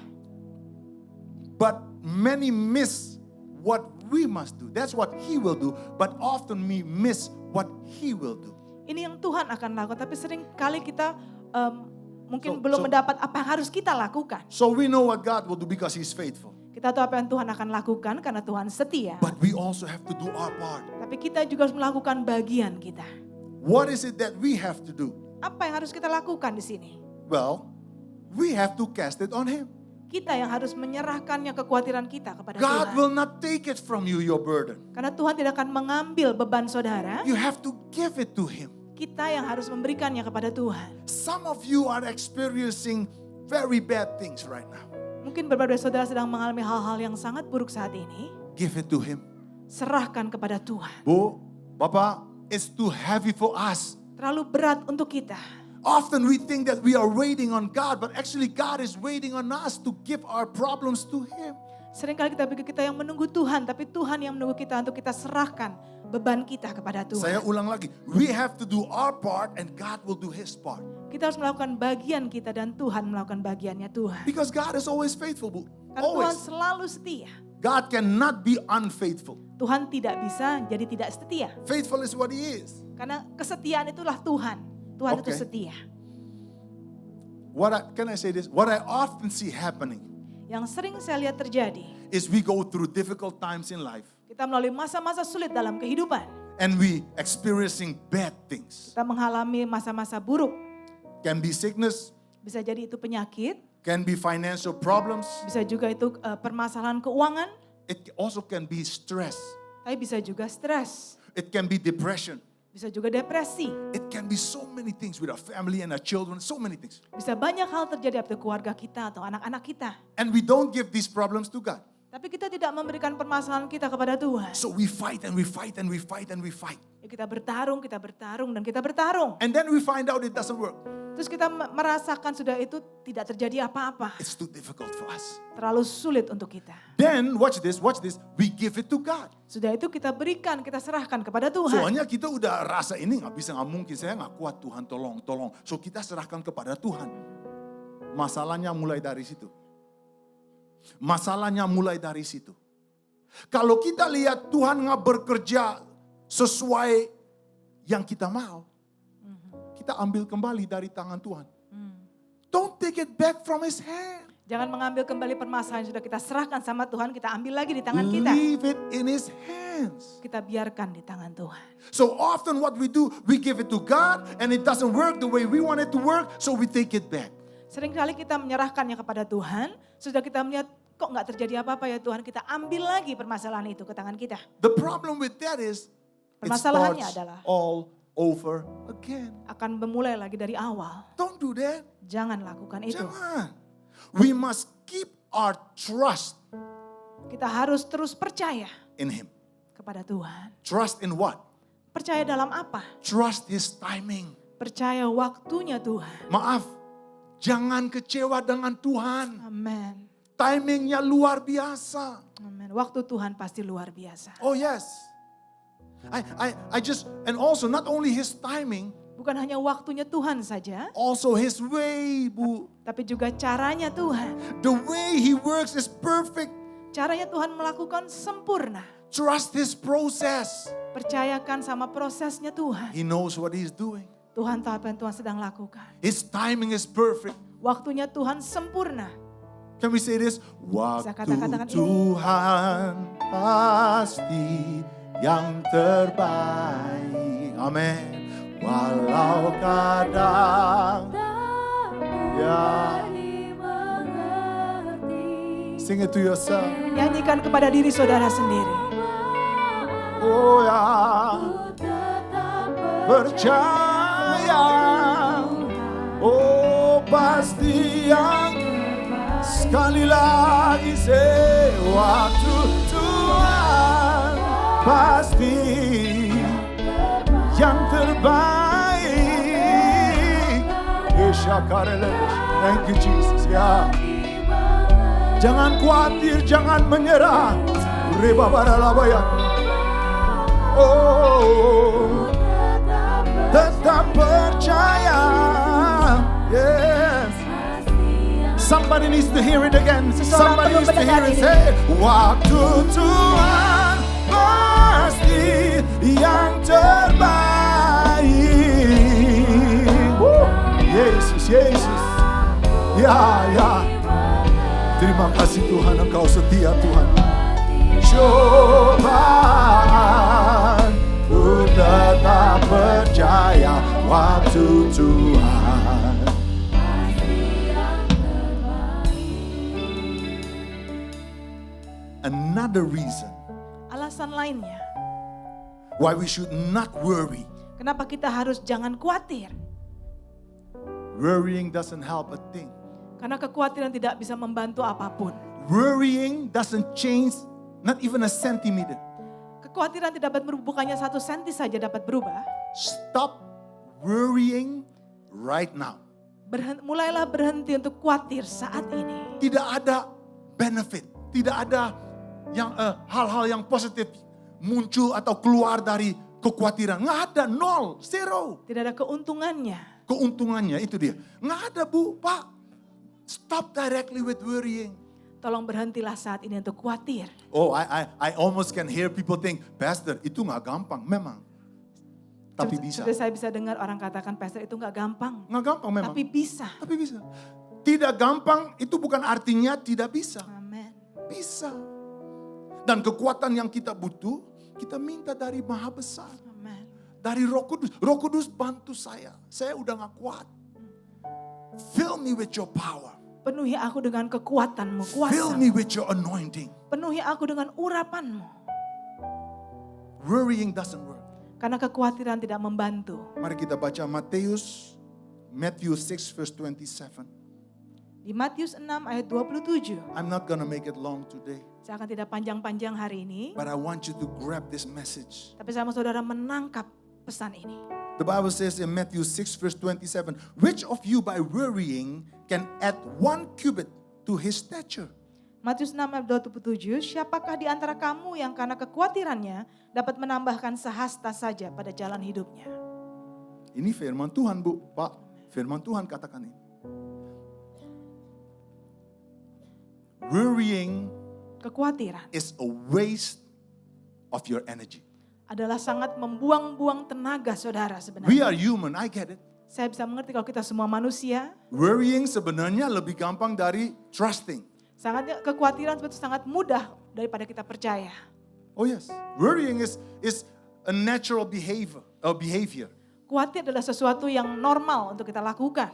But many miss what we must do. That's what He will do. But often we miss what He will do. Ini yang Tuhan akan lakukan, tapi sering kali kita mungkin So- belum so- mendapat apa yang harus kita lakukan. So we know what God will do because He's faithful. Kita tahu apa yang Tuhan akan lakukan karena Tuhan setia. But we also have to do our part. Tapi kita juga harus melakukan bagian kita. What is it that we have to do? Apa yang harus kita lakukan di sini? Well, we have to cast it on Him. Kita yang harus menyerahkannya kekhawatiran kita kepada God Tuhan. will not take it from you, your burden. Karena Tuhan tidak akan mengambil beban saudara. You have to give it to Him. Kita yang harus memberikannya kepada Tuhan. Some of you are experiencing very bad things right now. Mungkin beberapa saudara sedang mengalami hal-hal yang sangat buruk saat ini. Give it to Him. Serahkan kepada Tuhan. Bu, Bapak, it's too heavy for us. Terlalu berat untuk kita. Often we think that we are waiting on God, but actually God is waiting on us to give our problems to Him. Seringkali kita pikir kita yang menunggu Tuhan, tapi Tuhan yang menunggu kita untuk kita serahkan beban kita kepada Tuhan. Saya ulang lagi, we have to do our part and God will do His part. Kita harus melakukan bagian kita dan Tuhan melakukan bagiannya Tuhan. Because God is always faithful, Bu. Karena Tuhan Always. selalu setia. God cannot be unfaithful. Tuhan tidak bisa jadi tidak setia. Faithful is what He is. Karena kesetiaan itulah Tuhan. Tuhan itu Okay. setia. Can I say this? What I often see happening Yang sering saya lihat terjadi, is we go through difficult times in life kita melalui masa-masa sulit dalam kehidupan. and we experiencing bad things. Kita mengalami masa-masa buruk. Can be sickness, Bisa jadi itu penyakit, can be financial problems. bisa juga itu permasalahan keuangan, It also can be stress. tapi bisa juga stres, It can be depression. bisa juga depresi. It can be so many things with our family and our children, so many things. Bisa banyak hal terjadi pada keluarga kita atau anak-anak kita. And we don't give these problems to God. Tapi kita tidak memberikan permasalahan kita kepada Tuhan. So we fight and we fight and we fight and we fight. Ya, kita bertarung dan kita bertarung. And then we find out it doesn't work. Terus kita merasakan sudah itu tidak terjadi apa-apa. It's too difficult for us. Terlalu sulit untuk kita. Then, watch this, we give it to God. Sudah itu kita berikan, kita serahkan kepada Tuhan. Soalnya kita udah rasa ini nggak mungkin, saya nggak kuat, Tuhan tolong. So kita serahkan kepada Tuhan. Masalahnya mulai dari situ. Kalau kita lihat Tuhan nggak bekerja sesuai yang kita mau, kita ambil kembali dari tangan Tuhan. Don't take it back from His hand. Jangan mengambil kembali permasalahan yang sudah kita serahkan sama Tuhan, kita ambil lagi di tangan kita. Leave it in His hands. Kita biarkan di tangan Tuhan. So often what we do, we give it to God and it doesn't work the way we want it to work, so we take it back. Seringkali kita menyerahkannya kepada Tuhan, sudah kita melihat kok nggak terjadi apa-apa ya Tuhan, kita ambil lagi permasalahan itu ke tangan kita. The problem with that is, it Permasalahannya starts adalah all over again. akan memulai lagi dari awal. Don't do that. Jangan lakukan itu. Jangan. We must keep our trust Kita harus terus percaya in Him. kepada Tuhan. Trust in what? Percaya dalam apa? Trust His timing. Percaya waktunya Tuhan. Maaf, jangan kecewa dengan Tuhan. Amin. Timingnya luar biasa. Amin. Waktu Tuhan pasti luar biasa. Oh yes. And also not only His timing, Bukan hanya waktunya Tuhan saja, also His way, Bu. tapi juga caranya Tuhan. The way He works is perfect. Caranya Tuhan melakukan sempurna. Trust His process. Percayakan sama prosesnya Tuhan. He knows what He's doing. Tuhan tahu apa yang Tuhan sedang lakukan. His timing is perfect. Waktunya Tuhan sempurna. Can we say this? Waktu katakan ini. Tuhan pasti yang terbaik. Amin. Walau kadang ya. Sing it to yourself. Nyanyikan kepada diri saudara sendiri. Oh ya. Percaya. Oh pasti yang. Sekali lagi say waktu Tuhan pasti yang terbaik. Thank you Jesus ya. Jangan khawatir, jangan menyerah. Oh, tetap percaya. Yes. Somebody needs to hear it again. Somebody needs to hear it. Say, waktu Tuhan pasti yang terbaik. Yesus, Yesus. Ya, ya. Terima kasih Tuhan, Engkau setia Tuhan. Cobaan, ku tetap percaya waktu Tuhan. Another reason Alasan lainnya, why we should not worry. kenapa kita harus jangan khawatir? Worrying doesn't help a thing. Karena kekhawatiran tidak bisa membantu apapun. Worrying doesn't change not even a centimeter. Kekhawatiran tidak dapat berubah, bukannya 1 senti saja dapat berubah. Stop worrying right now. Mulailah berhenti untuk khawatir saat ini. Tidak ada benefit, tidak ada yang hal-hal yang positif muncul atau keluar dari kekhawatiran. Nggak ada, nol, zero. Tidak ada keuntungannya. Keuntungannya itu dia. Nggak ada Bu, Pak. Stop directly with worrying. Tolong berhentilah saat ini untuk khawatir. Oh, I almost can hear people think, Pastor, itu nggak gampang. Memang. Tapi bisa. Sudah saya bisa dengar orang katakan, Pastor itu nggak gampang. Nggak gampang memang. Tapi bisa. Tapi bisa. Tidak gampang itu bukan artinya tidak bisa. Amin. Bisa. Dan kekuatan yang kita butuh, kita minta dari Maha Besar. Amin. Dari Roh Kudus. Roh Kudus bantu saya. Saya udah gak kuat. Fill me with your power. Penuhi aku dengan kekuatanmu, Fill kuasa. me with your anointing. Penuhi aku dengan urapanmu. Worrying doesn't work. Karena kekhawatiran tidak membantu. Mari kita baca Matthew 6 verse 27. Di Matius 6 ayat 27. I'm not gonna make it long today. Saya akan tidak panjang-panjang hari ini. But I want you to grab this message. Tapi saya mau saudara menangkap pesan ini. The Bible says in Matthew 6 verse 27, which of you by worrying can add 1 cubit to his stature? Matius 6 ayat 27, siapakah di antara kamu yang karena kekhawatirannya dapat menambahkan sehasta saja pada jalan hidupnya? Ini firman Tuhan, Bu, Pak. Firman Tuhan katakan ini. Worrying Kekhawatiran is a waste of your energy. adalah sangat membuang-buang tenaga saudara sebenarnya. We are human, I get it. Saya bisa mengerti kalau kita semua manusia, Worrying sebenarnya lebih gampang dari trusting. kekhawatiran itu sangat mudah daripada kita percaya. Oh yes, worrying is a natural behavior. Khawatir adalah sesuatu yang normal untuk kita lakukan.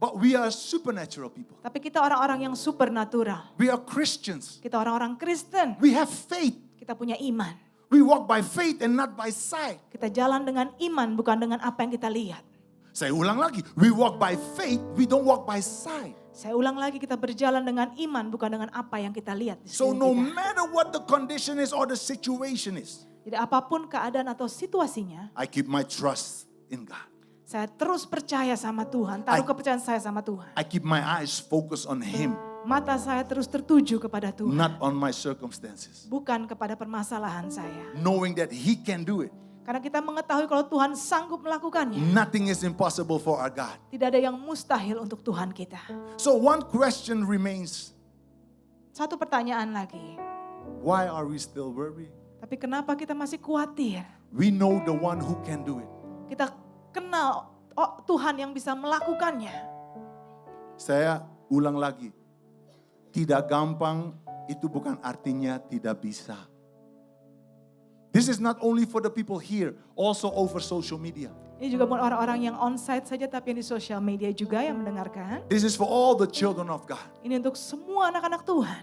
But we are supernatural people. Tapi kita orang-orang yang supernatural. We are Christians. Kita orang-orang Kristen. We have faith. Kita punya iman. We walk by faith and not by sight. Kita jalan dengan iman bukan dengan apa yang kita lihat. Saya ulang lagi, we walk by faith, we don't walk by sight. Saya ulang lagi, kita berjalan dengan iman bukan dengan apa yang kita lihat di So sekeliling no kita. matter what the condition is or the situation is, Jadi apapun keadaan atau situasinya, I keep my trust in God. saya terus percaya sama Tuhan, taruh kepercayaan saya sama Tuhan. I keep my eyes focused on Him, Mata saya terus tertuju kepada Tuhan, not on my circumstances. bukan kepada permasalahan saya. Knowing that He can do it. Karena kita mengetahui kalau Tuhan sanggup melakukannya. Nothing is impossible for our God. Tidak ada yang mustahil untuk Tuhan kita. So one question remains, Satu pertanyaan lagi. why are we still worried? Tapi kenapa kita masih khawatir? We know the one who can do it. Kita kenal Tuhan yang bisa melakukannya. Saya ulang lagi, tidak gampang itu bukan artinya tidak bisa. This is not only for the people here, also over social media. Ini juga bukan orang-orang yang onsite saja tapi yang di sosial media juga yang mendengarkan. This is for all the children of God. Ini untuk semua anak-anak Tuhan.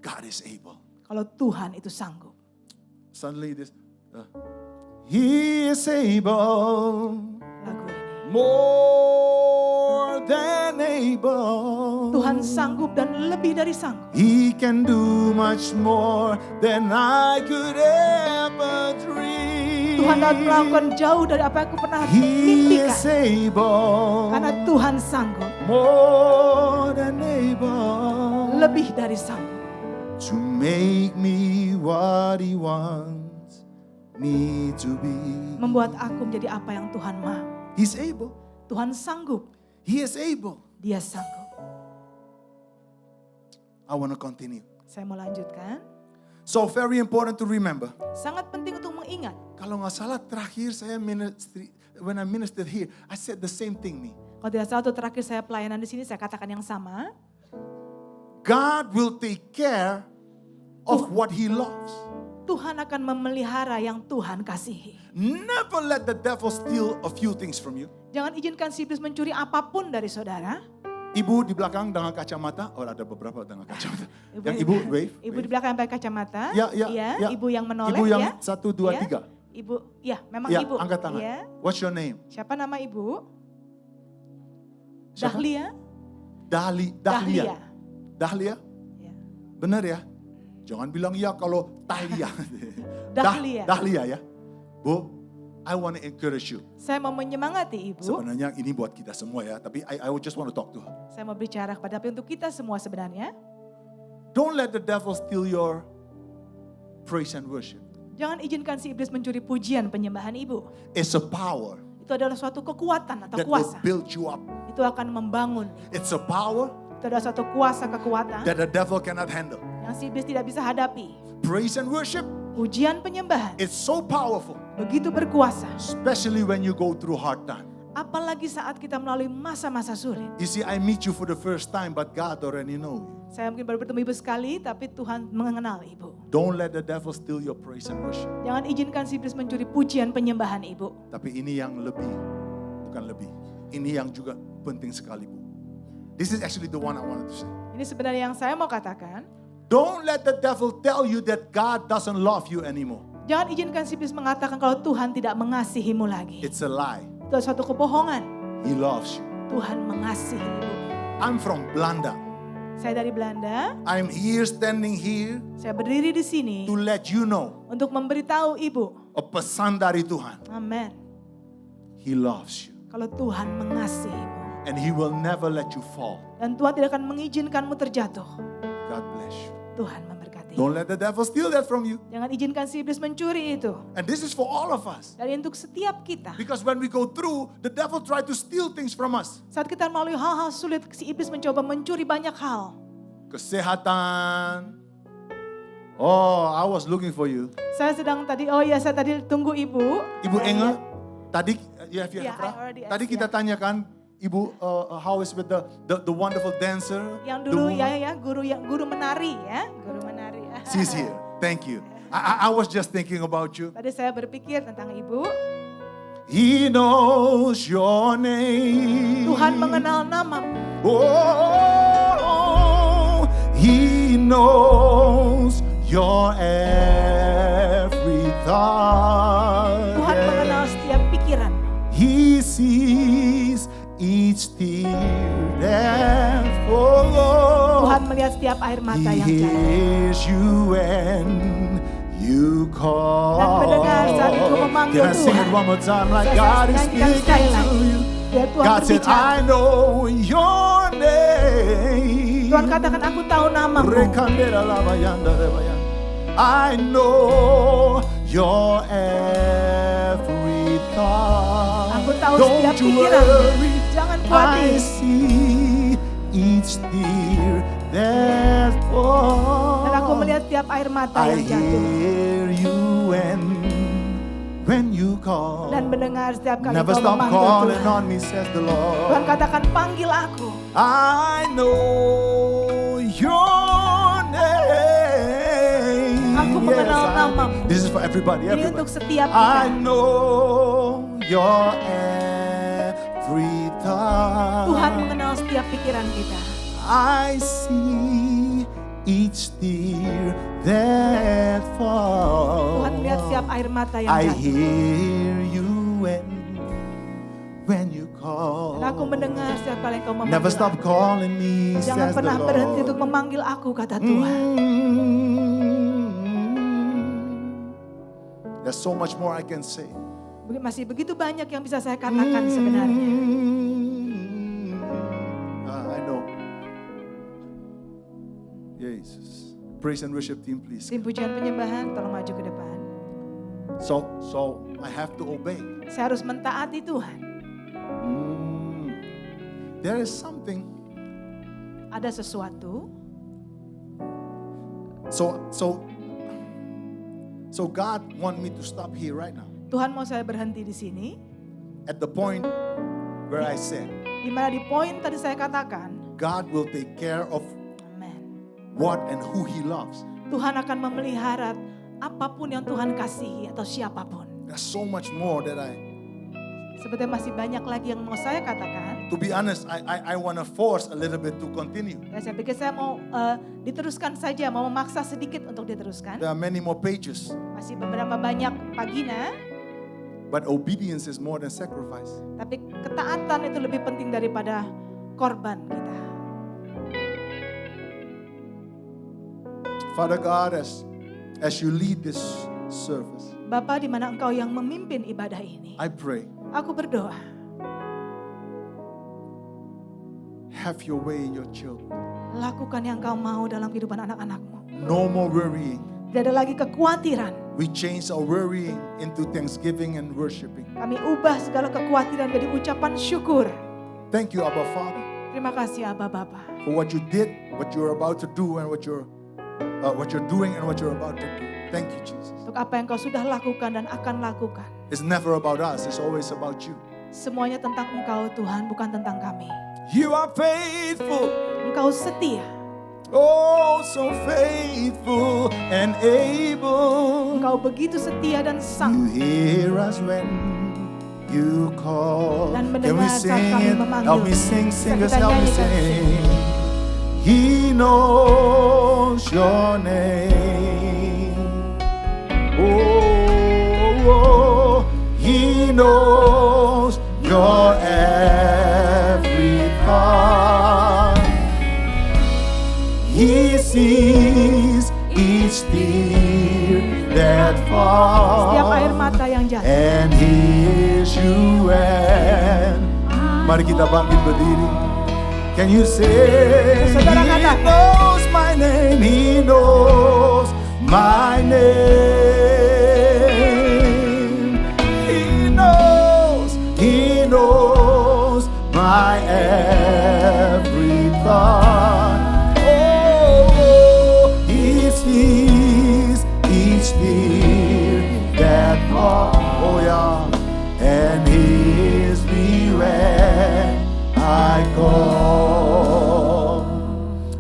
God is able. Kalau Tuhan itu sanggup. Suddenly this, He is able, Lagu ini. more than able. Tuhan sanggup dan lebih dari sanggup. He can do much more than I could ever dream. Tuhan dapat melakukan jauh dari apa yang aku pernah He mimpikan. is able, Karena Tuhan sanggup, more than able, lebih dari sanggup. to make me what He wants me to be. Membuat aku menjadi apa yang Tuhan mau. He's able. Tuhan sanggup, He is able. Dia sanggup. I want to continue. Saya mau lanjutkan. So very important to remember. Sangat penting untuk mengingat. Kalau nggak salah terakhir saya when I ministered here, I said the same thing nih. Kalau tidak salah, terakhir saya pelayanan di sini, saya katakan yang sama. God will take care of what He loves. Tuhan akan memelihara yang Tuhan kasihi. Never let the devil steal a few things from you. Jangan izinkan si iblis mencuri apapun dari saudara. Ibu di belakang dengan kacamata, oh ada beberapa dengan kacamata. Yang ibu wave. Ibu di belakang pakai kacamata. Ya. Ibu yang menoleh. Ibu yang ya. 1, 2, 3. Ibu, ya memang Ya, ibu. angkat tangan. Ya. What's your name? Siapa nama ibu? Siapa? Dahlia. Dahlia. Ya. Benar ya? Jangan bilang ya kalau Tahlia. Dahlia. Dahlia ya. Bu, I want to encourage you. Saya mau menyemangati ibu. Sebenarnya ini buat kita semua ya, tapi I just want to talk to her. Saya mau bicara kepada tapi untuk kita semua sebenarnya. Don't let the devil steal your praise and worship. Jangan izinkan si iblis mencuri pujian penyembahan ibu. It's a power Itu adalah suatu kekuatan atau that will kuasa. build you up. Itu akan membangun. It's a power Itu adalah suatu kuasa kekuatan that the devil cannot handle. yang si iblis tidak bisa hadapi. Praise and worship, Pujian penyembahan it's so powerful, begitu berkuasa. especially when you go through hard time. Apalagi saat kita melalui masa-masa sulit. You see, I meet you for the first time, but God already know you. Saya mungkin baru bertemu ibu sekali, tapi Tuhan mengenal ibu. Don't let the devil steal your praise and worship. Jangan izinkan si iblis mencuri pujian penyembahan ibu. Tapi ini yang lebih, bukan lebih. Ini yang juga penting sekali, Bu. This is actually the one I wanted to say. Ini sebenarnya yang saya mau katakan. Don't let the devil tell you that God doesn't love you anymore. Jangan izinkan si iblis mengatakan kalau Tuhan tidak mengasihimu lagi. It's a lie. Itu adalah suatu kebohongan. He loves you. Tuhan mengasihi ibu. I'm from Belanda. Saya dari Belanda. I'm here, standing here Saya berdiri di sini to let you know untuk memberitahu ibu. a pesan dari Tuhan. Amin. He loves you. Kalau Tuhan mengasihimu. And He will never let you fall. Dan Tuhan tidak akan mengizinkanmu terjatuh. God bless you. Tuhan memberkati. Don't let the devil steal that from you. Jangan izinkan si iblis mencuri itu. And this is for all of us. Dan untuk setiap kita. Because when we go through, the devil try to steal things from us. Saat kita melalui hal-hal sulit, si iblis mencoba mencuri banyak hal. Kesehatan. Oh, I was looking for you. Saya tadi tunggu Ibu. Ibu Engel, tadi Yeah, I already asked, tadi kita tanyakan Ibu, how is with the wonderful dancer? Yang dulu guru menari ya, guru menari. She's here. Thank you. I was just thinking about you. Tadi saya berpikir tentang Ibu. He knows your name. Tuhan mengenal namamu. Oh, He knows your every thought. Tuhan mengenal setiap pikiran. He sees each tear that falls. Tuhan melihat setiap air mata yang He jatuh. hears you when you call. Dan mendengar saat itu memanggil Can I sing Tuhan. it one more time like Saya God is nyanyikan speaking sekali to lagi. you? Biar Tuhan God said, berbicara. I know your name. Tuhan katakan, aku tahu namamu. I know your every thought. Aku tahu Don't setiap you pikiran. worry, Jangan I khawatir. see each tear that falls. Dan aku melihat setiap air mata I yang jatuh. hear you when you call. Dan mendengar setiap kali Never kau stop memanggil calling Tuhan. on me, says the Tuhan Lord. katakan, panggil aku. I know your name. Aku mengenal namamu. This is for everybody. Ini untuk setiap I kita. know your every thought. Tuhan mengenal setiap pikiran kita. I see each tear that falls. Tuhan melihat setiap air mata yang I jatuh. hear you when you call. Dan aku mendengar setiap kali kau memanggil Never stop aku. calling me, Jangan says the pernah berhenti Lord. untuk memanggil aku, kata Tuhan. There's so much more I can say. Masih begitu banyak yang bisa saya katakan sebenarnya. I know. Jesus. Praise and worship team, please. Tim pujian penyembahan, tolong maju ke depan. So I have to obey. Saya harus mentaati Tuhan. There is something. Ada sesuatu. So God want me to stop here right now. Tuhan mau saya berhenti di sini. At the point where I said, Di mana di poin tadi saya katakan, God will take care of amen. what and who He loves. Tuhan akan memelihara apapun yang Tuhan kasihi atau siapapun. There's so much more that Sebetulnya masih banyak lagi yang mau saya katakan. to be honest, I want to force a little bit to continue. Dan saya pikir saya mau diteruskan saja, mau memaksa sedikit untuk diteruskan. There are many more pages, Masih beberapa banyak pagina, but obedience is more than sacrifice. tapi ketaatan itu lebih penting daripada korban kita. Father God, as you lead this service, Bapa, di mana Engkau yang memimpin ibadah ini, I pray, aku berdoa, have your way in your children. lakukan yang Engkau mau dalam kehidupan anak-anak-Mu. No more worrying. Tidak ada lagi kekhawatiran. We change our worrying into thanksgiving and worshiping. Kami ubah segala kekhawatiran jadi ucapan syukur. Thank you, Abba Father, Terima kasih Abba Bapa. for what you did, what you're about to do, and what you're doing and what you're about to do. Thank you, Jesus. Untuk apa yang Kau sudah lakukan dan akan lakukan. It's never about us, it's always about you. Semuanya tentang Engkau Tuhan, bukan tentang kami. You are faithful, Engkau setia. oh so faithful and able. Engkau begitu setia dan You sanggup. hear us when you call. Dan Can we mendengar saat sing kami it? memanggil. Help me sing, singers, Kita help me nyanyikan, sing. He knows your name. Oh, He knows your every thought. He sees each tear that falls. Setiap air mata yang jatuh. And He hears you and. Mari kita bangkit berdiri. Can you say, Saudara He katakan. knows my name, He knows my name. He knows my every thought. Oh, He sees each tear that falls. Oh yeah, and He hears me when I call.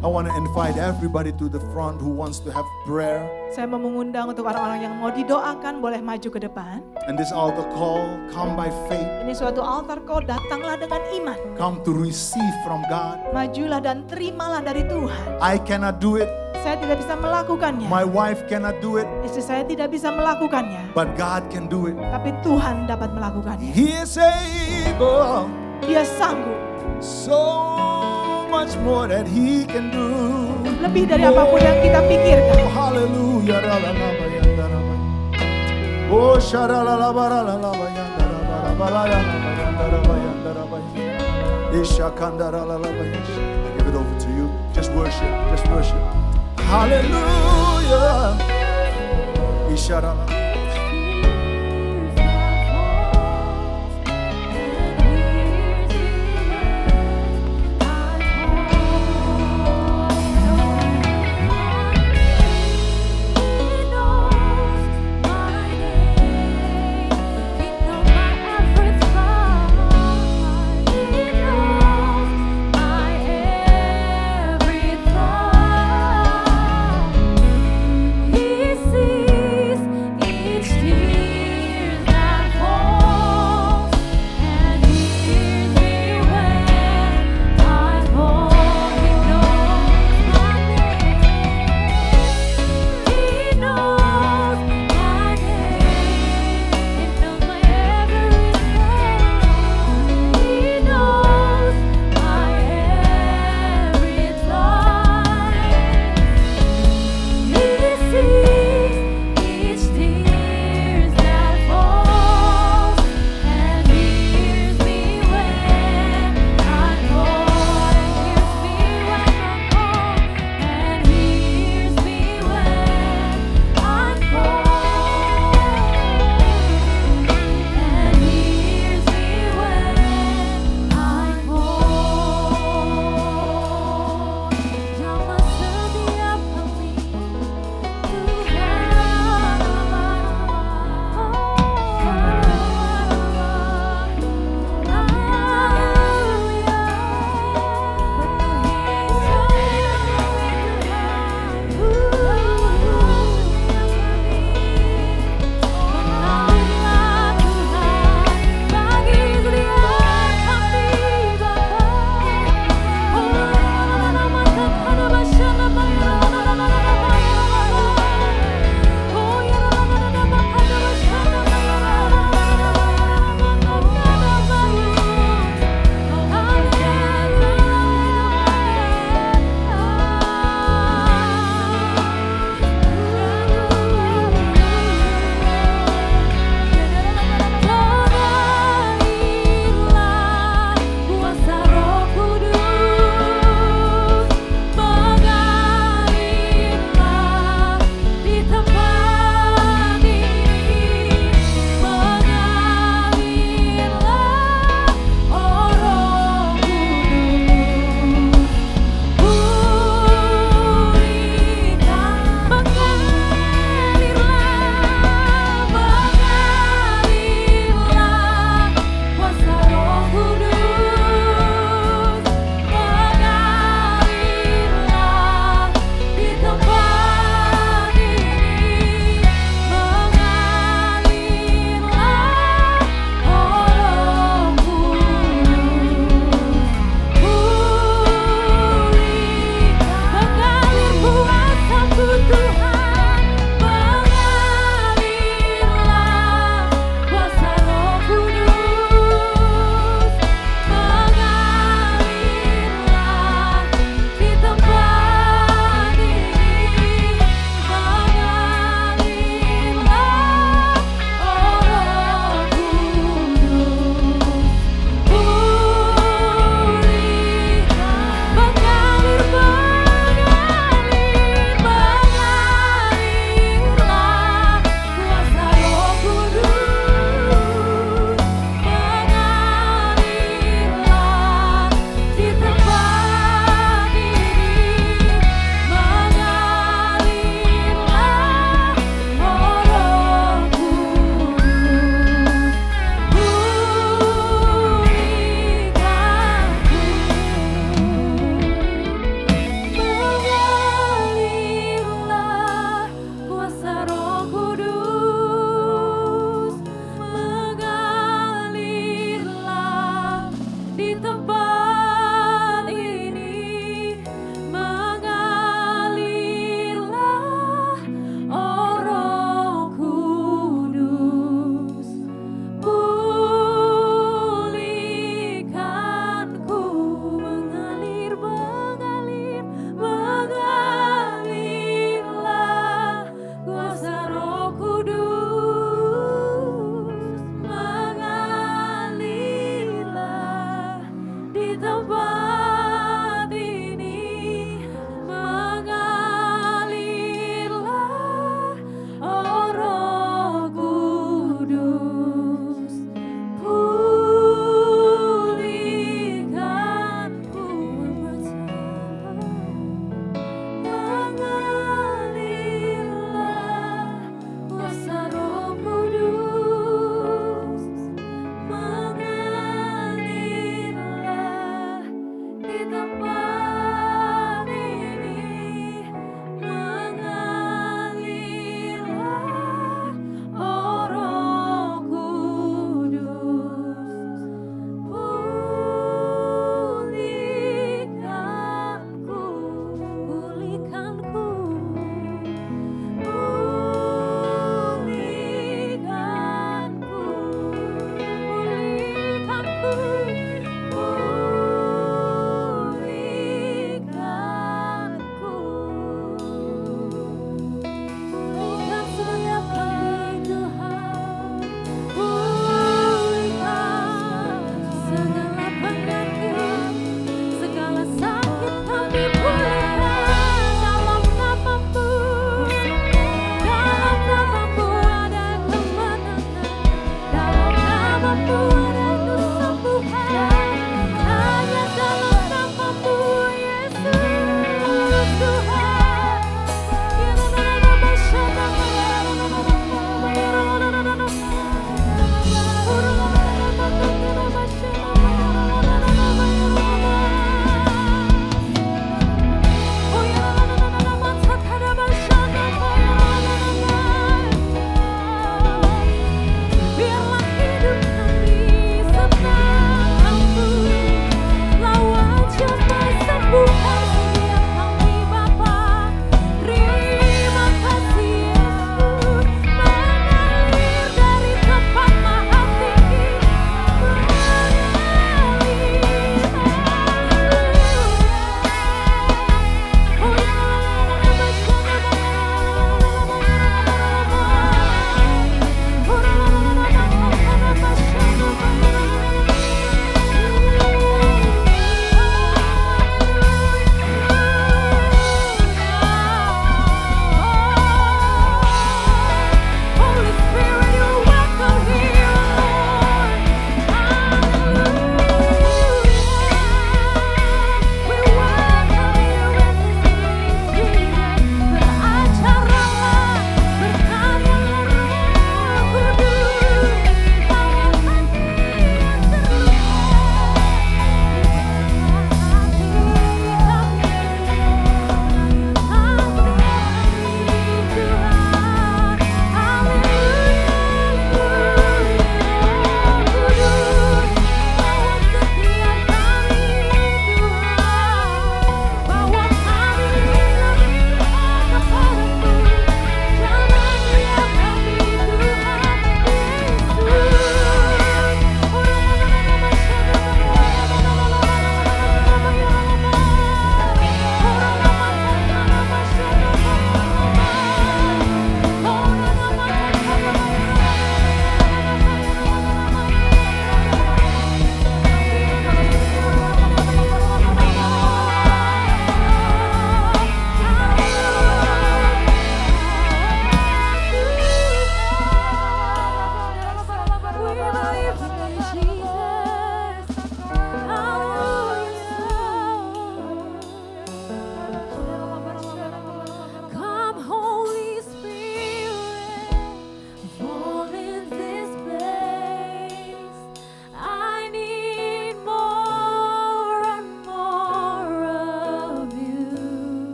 I want to invite everybody to the front who wants to have prayer. Saya mau mengundang untuk orang-orang yang mau didoakan boleh maju ke depan. And this altar call, come by faith. Ini suatu altar call, datanglah dengan iman. Come to receive from God. Majulah dan terimalah dari Tuhan. I cannot do it. Saya tidak bisa melakukannya. My wife cannot do it. Istri saya tidak bisa melakukannya. But God can do it. Tapi Tuhan dapat melakukannya. He is able. Dia sanggup. So much more that He can do. Lebih dari apapun yang kita pikirkan. Oh, hallelujah. Oh, I give it over to you. Just worship. Just worship. Hallelujah. He sees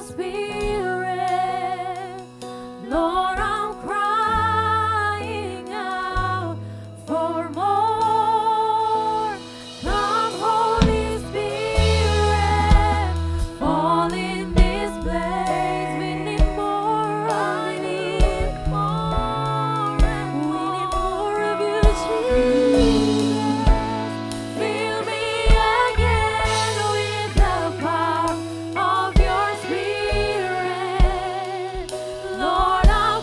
Spirit. Lord, I'm crying out for more. Come, Holy Spirit, fall in this place. We need more. I need more. We need more of you, Jesus. Fill me again with the power of your Spirit. Lord, I'm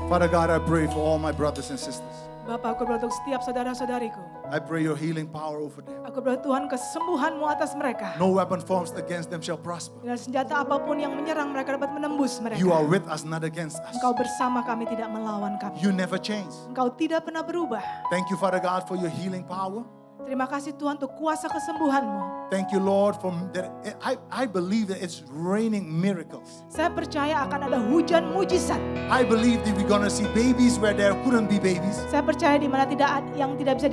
Father God, I pray for all my brothers and sisters. Bapa, aku berdoa untuk setiap saudara-saudariku. I pray your healing power over them. Aku berdoa Tuhan kesembuhan-Mu atas mereka. No weapon formed against them shall prosper. Dan senjata apapun yang menyerang mereka dapat menembus mereka. You are with us, not against us. Engkau bersama kami, tidak melawan kami. You never change. Engkau tidak pernah berubah. Thank you, Father God, for your healing power. Terima kasih Tuhan untuk kuasa kesembuhan-Mu. Thank you, Lord, for that. I believe that it's raining miracles. Saya percaya akan ada hujan mujizat. I believe that we're gonna see babies where there couldn't be babies. Saya percaya di mana yang tidak bisa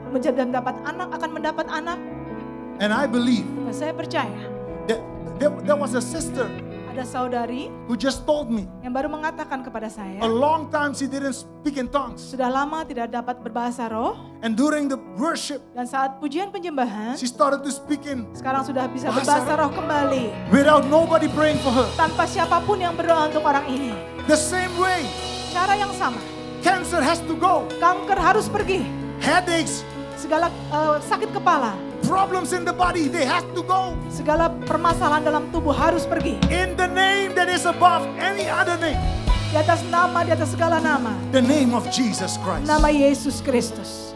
mendapat anak akan mendapat anak. And I believe Dan saya percaya that there was a sister ada saudari who just told me yang baru mengatakan kepada saya, a long time she didn't speak in tongues. sudah lama tidak dapat berbahasa roh. And during the worship, Dan saat pujian penyembahan, she started to speak in sekarang sudah bisa Bahasa berbahasa roh kembali. without nobody praying for her. Tanpa siapapun yang berdoa untuk orang ini. The same way, Cara yang sama. cancer has to go. Kanker harus pergi. Headaches, Segala sakit kepala. problems in the body, they have to go. Segala permasalahan dalam tubuh harus pergi. In the name that is above any other name, Di atas nama, di atas segala nama. the name of Jesus Christ. Nama Yesus Kristus.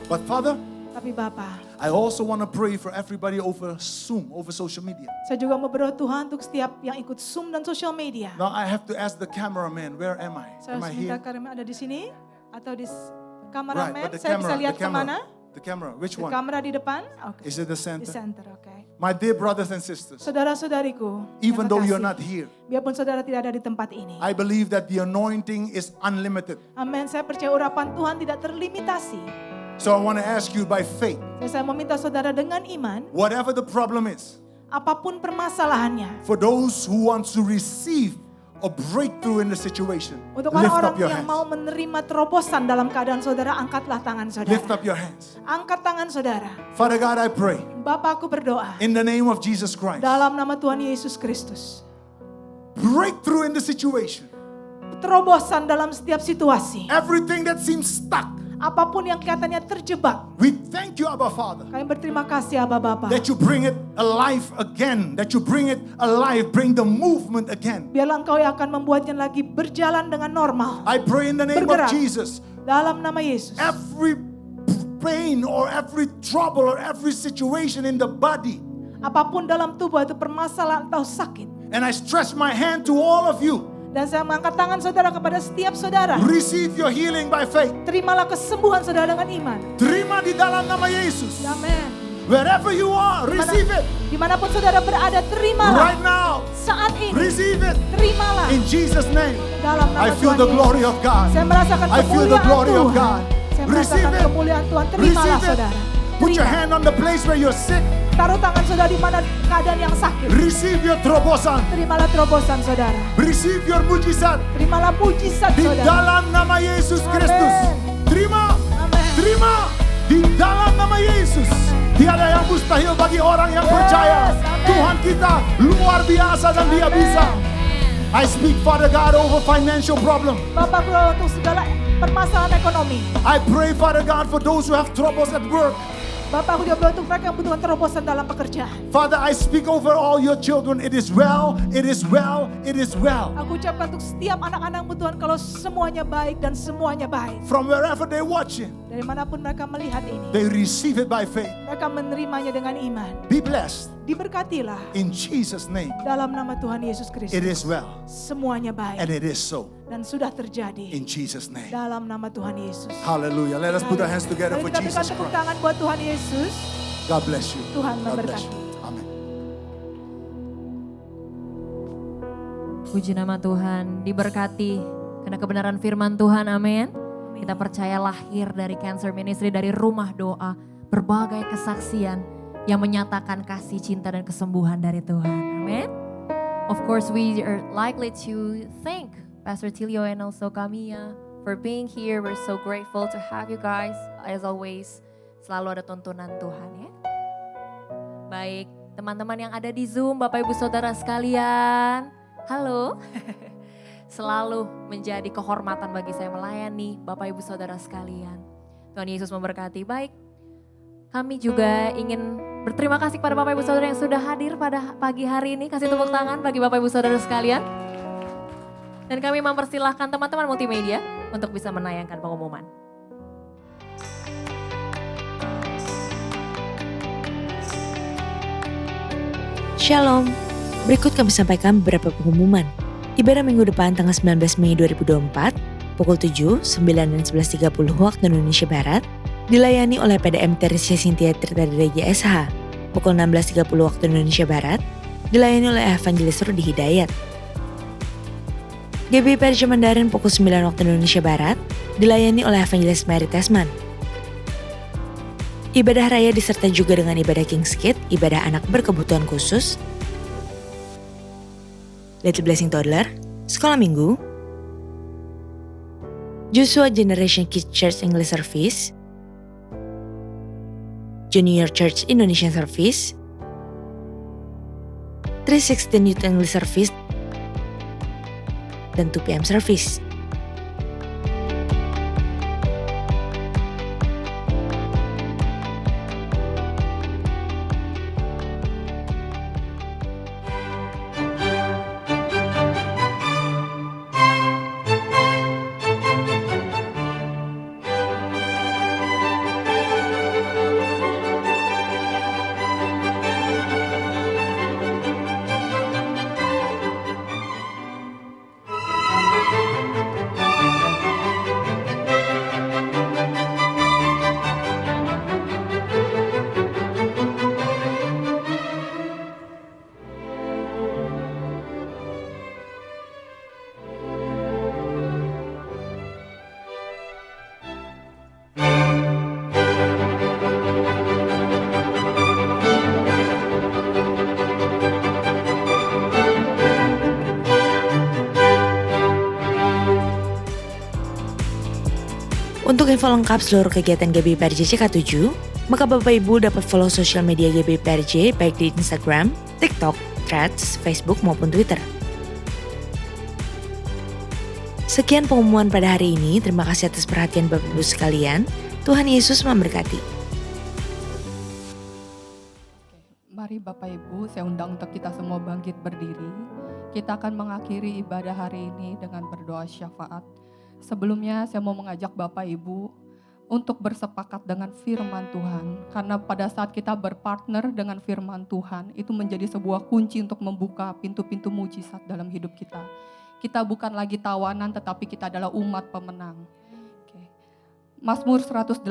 But Father, Tapi Bapa, I also want to pray for everybody over Zoom, over social media. saya juga mau berdoa Tuhan untuk setiap yang ikut Zoom dan social media. Now I have to ask the cameraman, where am I? Saya Am I harus minta here? kameramen ada di sini atau di Right, kameramen. but the Saya bisa camera, lihat kemana? the camera, which Di one? kamera di depan? Oke. Is it the Di center? center, oke. My dear brothers and sisters, Saudara-saudariku, even terima though you're kasih. not here, Biarpun saudara tidak ada di tempat ini. I believe that the anointing is unlimited. Amin. Saya percaya urapan Tuhan tidak terlimitasi. So I want to ask you by faith, Dan saya meminta saudara dengan iman, whatever the problem is, apapun permasalahannya, for those who want to receive a breakthrough in the situation, untuk lift orang-orang up your yang mau hands. menerima terobosan dalam keadaan saudara, angkatlah tangan saudara. Lift up your hands. Angkat tangan saudara. Father God, I pray Bapa, aku berdoa in the name of Jesus Christ, dalam nama Tuhan Yesus Kristus. breakthrough in the situation. Terobosan dalam setiap situasi. Everything that seems stuck, Apapun yang kelihatannya terjebak. we thank you, Abba Father, Kami berterima kasih Aba Bapa. that you bring it alive again, that you bring it alive, bring the movement again. Biarlah Engkau yang akan membuatnya lagi berjalan dengan normal. I pray in the name of Bergerak. Jesus, Dalam nama Yesus. every pain or every trouble or every situation in the body, Apapun dalam tubuh itu permasalahan atau sakit. and I stretch my hand to all of you, Dan saya mengangkat tangan saudara kepada setiap saudara. receive your healing by faith. Terimalah kesembuhan saudara dengan iman. Terima di dalam nama Yesus. Amin. Wherever you are, receive it Dimanapun saudara berada, terimalah. right now. Saat ini, Receive it terimalah. in Jesus' name. Dalam nama I feel Tuhan the Yesus. glory of God. Saya merasakan I feel the kemuliaan glory of Tuhan. God. Saya Receive merasakan it. kemuliaan Tuhan. Terimalah Receive it. saudara. Put your Terima. hand on the place where you're sick. Taruh tangan saudara di mana keadaan yang sakit. Receive your terobosan. Terimalah terobosan saudara. Receive your mujizat. Terimalah mujizat Di saudara. dalam nama Yesus Amen. Kristus. Terima. Amin. Terima. Di dalam nama Yesus. Tiada yang mustahil bagi orang yang Yes. percaya. Amen. Tuhan kita luar biasa dan Dia Amen. bisa. I speak, Father God, over financial problem. Bapak berdoa untuk segala permasalahan ekonomi. I pray, Father God, for those who have troubles at work. Bapak aku juga berdoa untuk mereka yang membutuhkan terobosan dalam pekerjaan. Father, I speak over all your children. It is well, it is well, it is well. Aku ucapkan untuk setiap anak-anakmu Tuhan, kalau semuanya baik dan semuanya baik. From wherever they're watching, Dari manapun mereka melihat ini, they receive it by faith. mereka menerimanya dengan iman. Be blessed. Diberkatilah In Jesus' name, dalam nama Tuhan Yesus Kristus. it is well, Semuanya baik and it is so. dan sudah terjadi In Jesus' name. dalam nama Tuhan Yesus. Hallelujah. Let us put our hands together Mari for kita berikan Jesus tepuk Christ. tangan buat Tuhan Yesus. God bless you. Tuhan God bless memberkati. you. Amen. Puji nama Tuhan, diberkati karena kebenaran firman Tuhan, amin. Kita percaya lahir dari Cancer Ministry, dari rumah doa, berbagai kesaksian yang menyatakan kasih, cinta, dan kesembuhan dari Tuhan, amin. Of course, we are likely to thank Pastor Tilio and also Camilla for being here. We're so grateful to have you guys. As always, selalu ada tuntunan Tuhan ya. Baik, teman-teman yang ada di Zoom, Bapak Ibu Saudara sekalian, halo. Selalu menjadi kehormatan bagi saya melayani Bapak Ibu Saudara sekalian. Tuhan Yesus memberkati. Baik, kami juga ingin berterima kasih kepada Bapak Ibu Saudara yang sudah hadir pada pagi hari ini. Kasih tepuk tangan bagi Bapak Ibu Saudara sekalian. Dan kami mempersilahkan teman-teman multimedia untuk bisa menayangkan pengumuman. Shalom, berikut kami sampaikan beberapa pengumuman. Ibadah minggu depan tanggal 19 Mei 2024, pukul 7, 9, dan 11.30 waktu Indonesia Barat, dilayani oleh PDM Teresia Cynthia Tirta Dereja SH. Pukul 16.30 waktu Indonesia Barat, dilayani oleh Evangelis Rudi Hidayat. GBI PRJ Mandarin pukul 9 waktu Indonesia Barat, dilayani oleh Evangelis Mary Tesman. Ibadah raya disertai juga dengan ibadah King's Kid, ibadah anak berkebutuhan khusus, Little Blessing Toddler, sekolah minggu, Joshua Generation Kids Church English Service, Junior Church Indonesian Service, 316 Youth English Service, dan 2 PM Service. Untuk info lengkap seluruh kegiatan GBI PRJ CK7, maka Bapak Ibu dapat follow sosial media GBI PRJ baik di Instagram, TikTok, Threads, Facebook maupun Twitter. Sekian pengumuman pada hari ini, terima kasih atas perhatian Bapak Ibu sekalian. Tuhan Yesus memberkati. Mari Bapak Ibu, saya undang untuk kita semua bangkit berdiri. Kita akan mengakhiri ibadah hari ini dengan berdoa syafaat. Sebelumnya saya mau mengajak Bapak Ibu untuk bersepakat dengan firman Tuhan. Karena pada saat kita berpartner dengan firman Tuhan, itu menjadi sebuah kunci untuk membuka pintu-pintu mujizat dalam hidup kita. Kita bukan lagi tawanan, tetapi kita adalah umat pemenang. Mazmur 118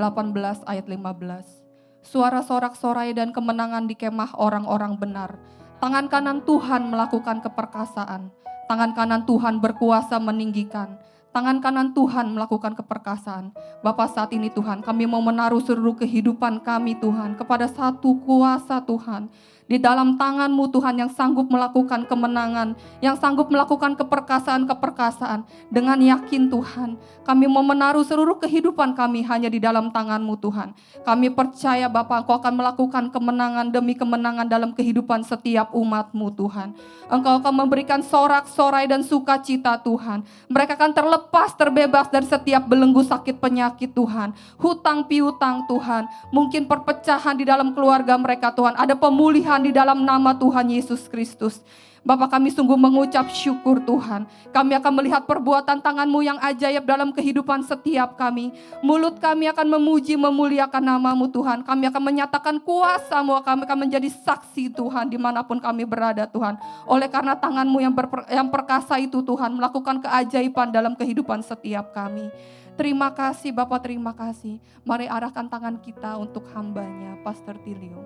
ayat 15. Suara sorak-sorai dan kemenangan di kemah orang-orang benar. Tangan kanan Tuhan melakukan keperkasaan. Tangan kanan Tuhan berkuasa meninggikan. Tangan kanan Tuhan melakukan keperkasaan. Bapa, saat ini Tuhan, kami mau menaruh seluruh kehidupan kami Tuhan kepada satu kuasa Tuhan. Di dalam tangan-Mu Tuhan yang sanggup melakukan kemenangan, yang sanggup melakukan keperkasaan-keperkasaan. Dengan yakin Tuhan, kami mau menaruh seluruh kehidupan kami hanya di dalam tangan-Mu Tuhan. Kami percaya Bapa, Engkau akan melakukan kemenangan demi kemenangan dalam kehidupan setiap umat-Mu Tuhan. Engkau akan memberikan sorak-sorai dan sukacita Tuhan. Mereka akan terlepas, terbebas dari setiap belenggu sakit penyakit Tuhan. Hutang piutang Tuhan. Mungkin perpecahan di dalam keluarga mereka Tuhan. Ada pemulihan di dalam nama Tuhan Yesus Kristus. Bapa, kami sungguh mengucap syukur Tuhan. Kami akan melihat perbuatan tangan-Mu yang ajaib dalam kehidupan setiap kami. Mulut kami akan memuji, memuliakan nama-Mu Tuhan. Kami akan menyatakan kuasa-Mu, kami akan menjadi saksi Tuhan dimanapun kami berada Tuhan. Oleh karena tangan-Mu yang perkasa itu Tuhan melakukan keajaiban dalam kehidupan setiap kami. Terima kasih Bapak, terima kasih. Mari arahkan tangan kita untuk hamba-Nya, Pastor Tilio.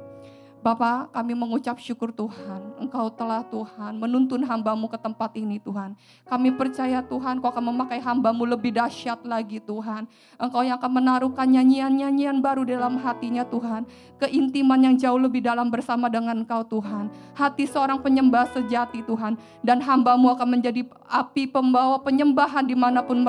Bapa, kami mengucap syukur Tuhan, Engkau telah Tuhan menuntun hamba-Mu ke tempat ini Tuhan. Kami percaya Tuhan, Kau akan memakai hamba-Mu lebih dahsyat lagi Tuhan. Engkau yang akan menaruhkan nyanyian-nyanyian baru dalam hatinya Tuhan. Keintiman yang jauh lebih dalam bersama dengan Engkau Tuhan. Hati seorang penyembah sejati Tuhan. Dan hamba-Mu akan menjadi api pembawa penyembahan dimanapun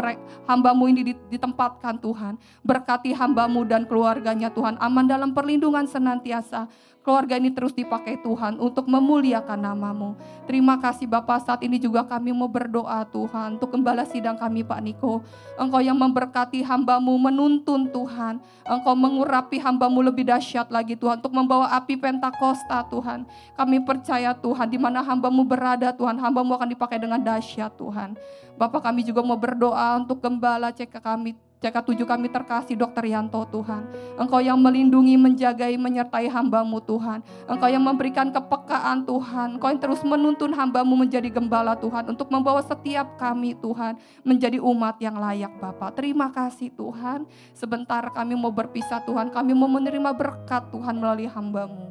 hamba-Mu ini ditempatkan Tuhan. Berkati hamba-Mu dan keluarganya Tuhan, aman dalam perlindungan senantiasa. keluarga ini terus dipakai Tuhan untuk memuliakan nama-Mu. Terima kasih Bapa, saat ini juga kami mau berdoa Tuhan untuk gembala sidang kami Pak Niko. Engkau yang memberkati hamba-Mu, menuntun Tuhan. Engkau mengurapi hamba-Mu lebih dahsyat lagi Tuhan, untuk membawa api Pentakosta Tuhan. Kami percaya Tuhan, di mana hamba-Mu berada Tuhan, hamba-Mu akan dipakai dengan dahsyat Tuhan. Bapak, kami juga mau berdoa untuk gembala CK7 kami terkasih Dr. Yanto Tuhan. Engkau yang melindungi, menjagai, menyertai hamba-Mu Tuhan. Engkau yang memberikan kepekaan Tuhan. Engkau yang terus menuntun hamba-Mu menjadi gembala Tuhan, untuk membawa setiap kami Tuhan menjadi umat yang layak Bapak. Terima kasih Tuhan. Sebentar kami mau berpisah Tuhan, kami mau menerima berkat Tuhan melalui hamba-Mu.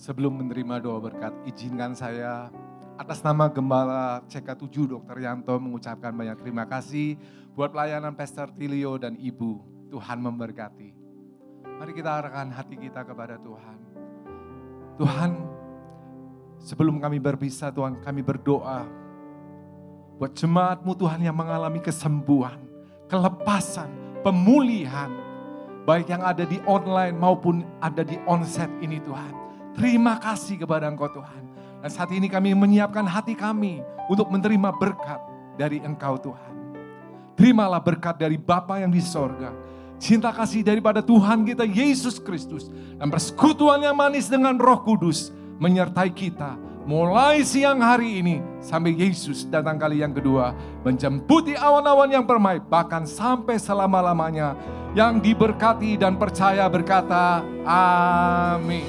Sebelum menerima doa berkat, izinkan saya atas nama Gembala CK7 Dr. Yanto mengucapkan banyak terima kasih buat pelayanan Pastor Tilio dan Ibu. Tuhan memberkati. Mari kita arahkan hati kita kepada Tuhan. Tuhan, sebelum kami berpisah Tuhan, kami berdoa buat jemaat-Mu Tuhan yang mengalami kesembuhan, kelepasan, pemulihan, baik yang ada di online maupun ada di onsite ini Tuhan. Terima kasih kepada Engkau Tuhan. Dan saat ini kami menyiapkan hati kami untuk menerima berkat dari Engkau Tuhan. Terimalah berkat dari Bapa yang di sorga. Cinta kasih daripada Tuhan kita Yesus Kristus. Dan persekutuan yang manis dengan Roh Kudus menyertai kita. Mulai siang hari ini sampai Yesus datang kali yang kedua. Menjemputi awan-awan yang permai. Bahkan sampai selama-lamanya. Yang diberkati dan percaya berkata, amin.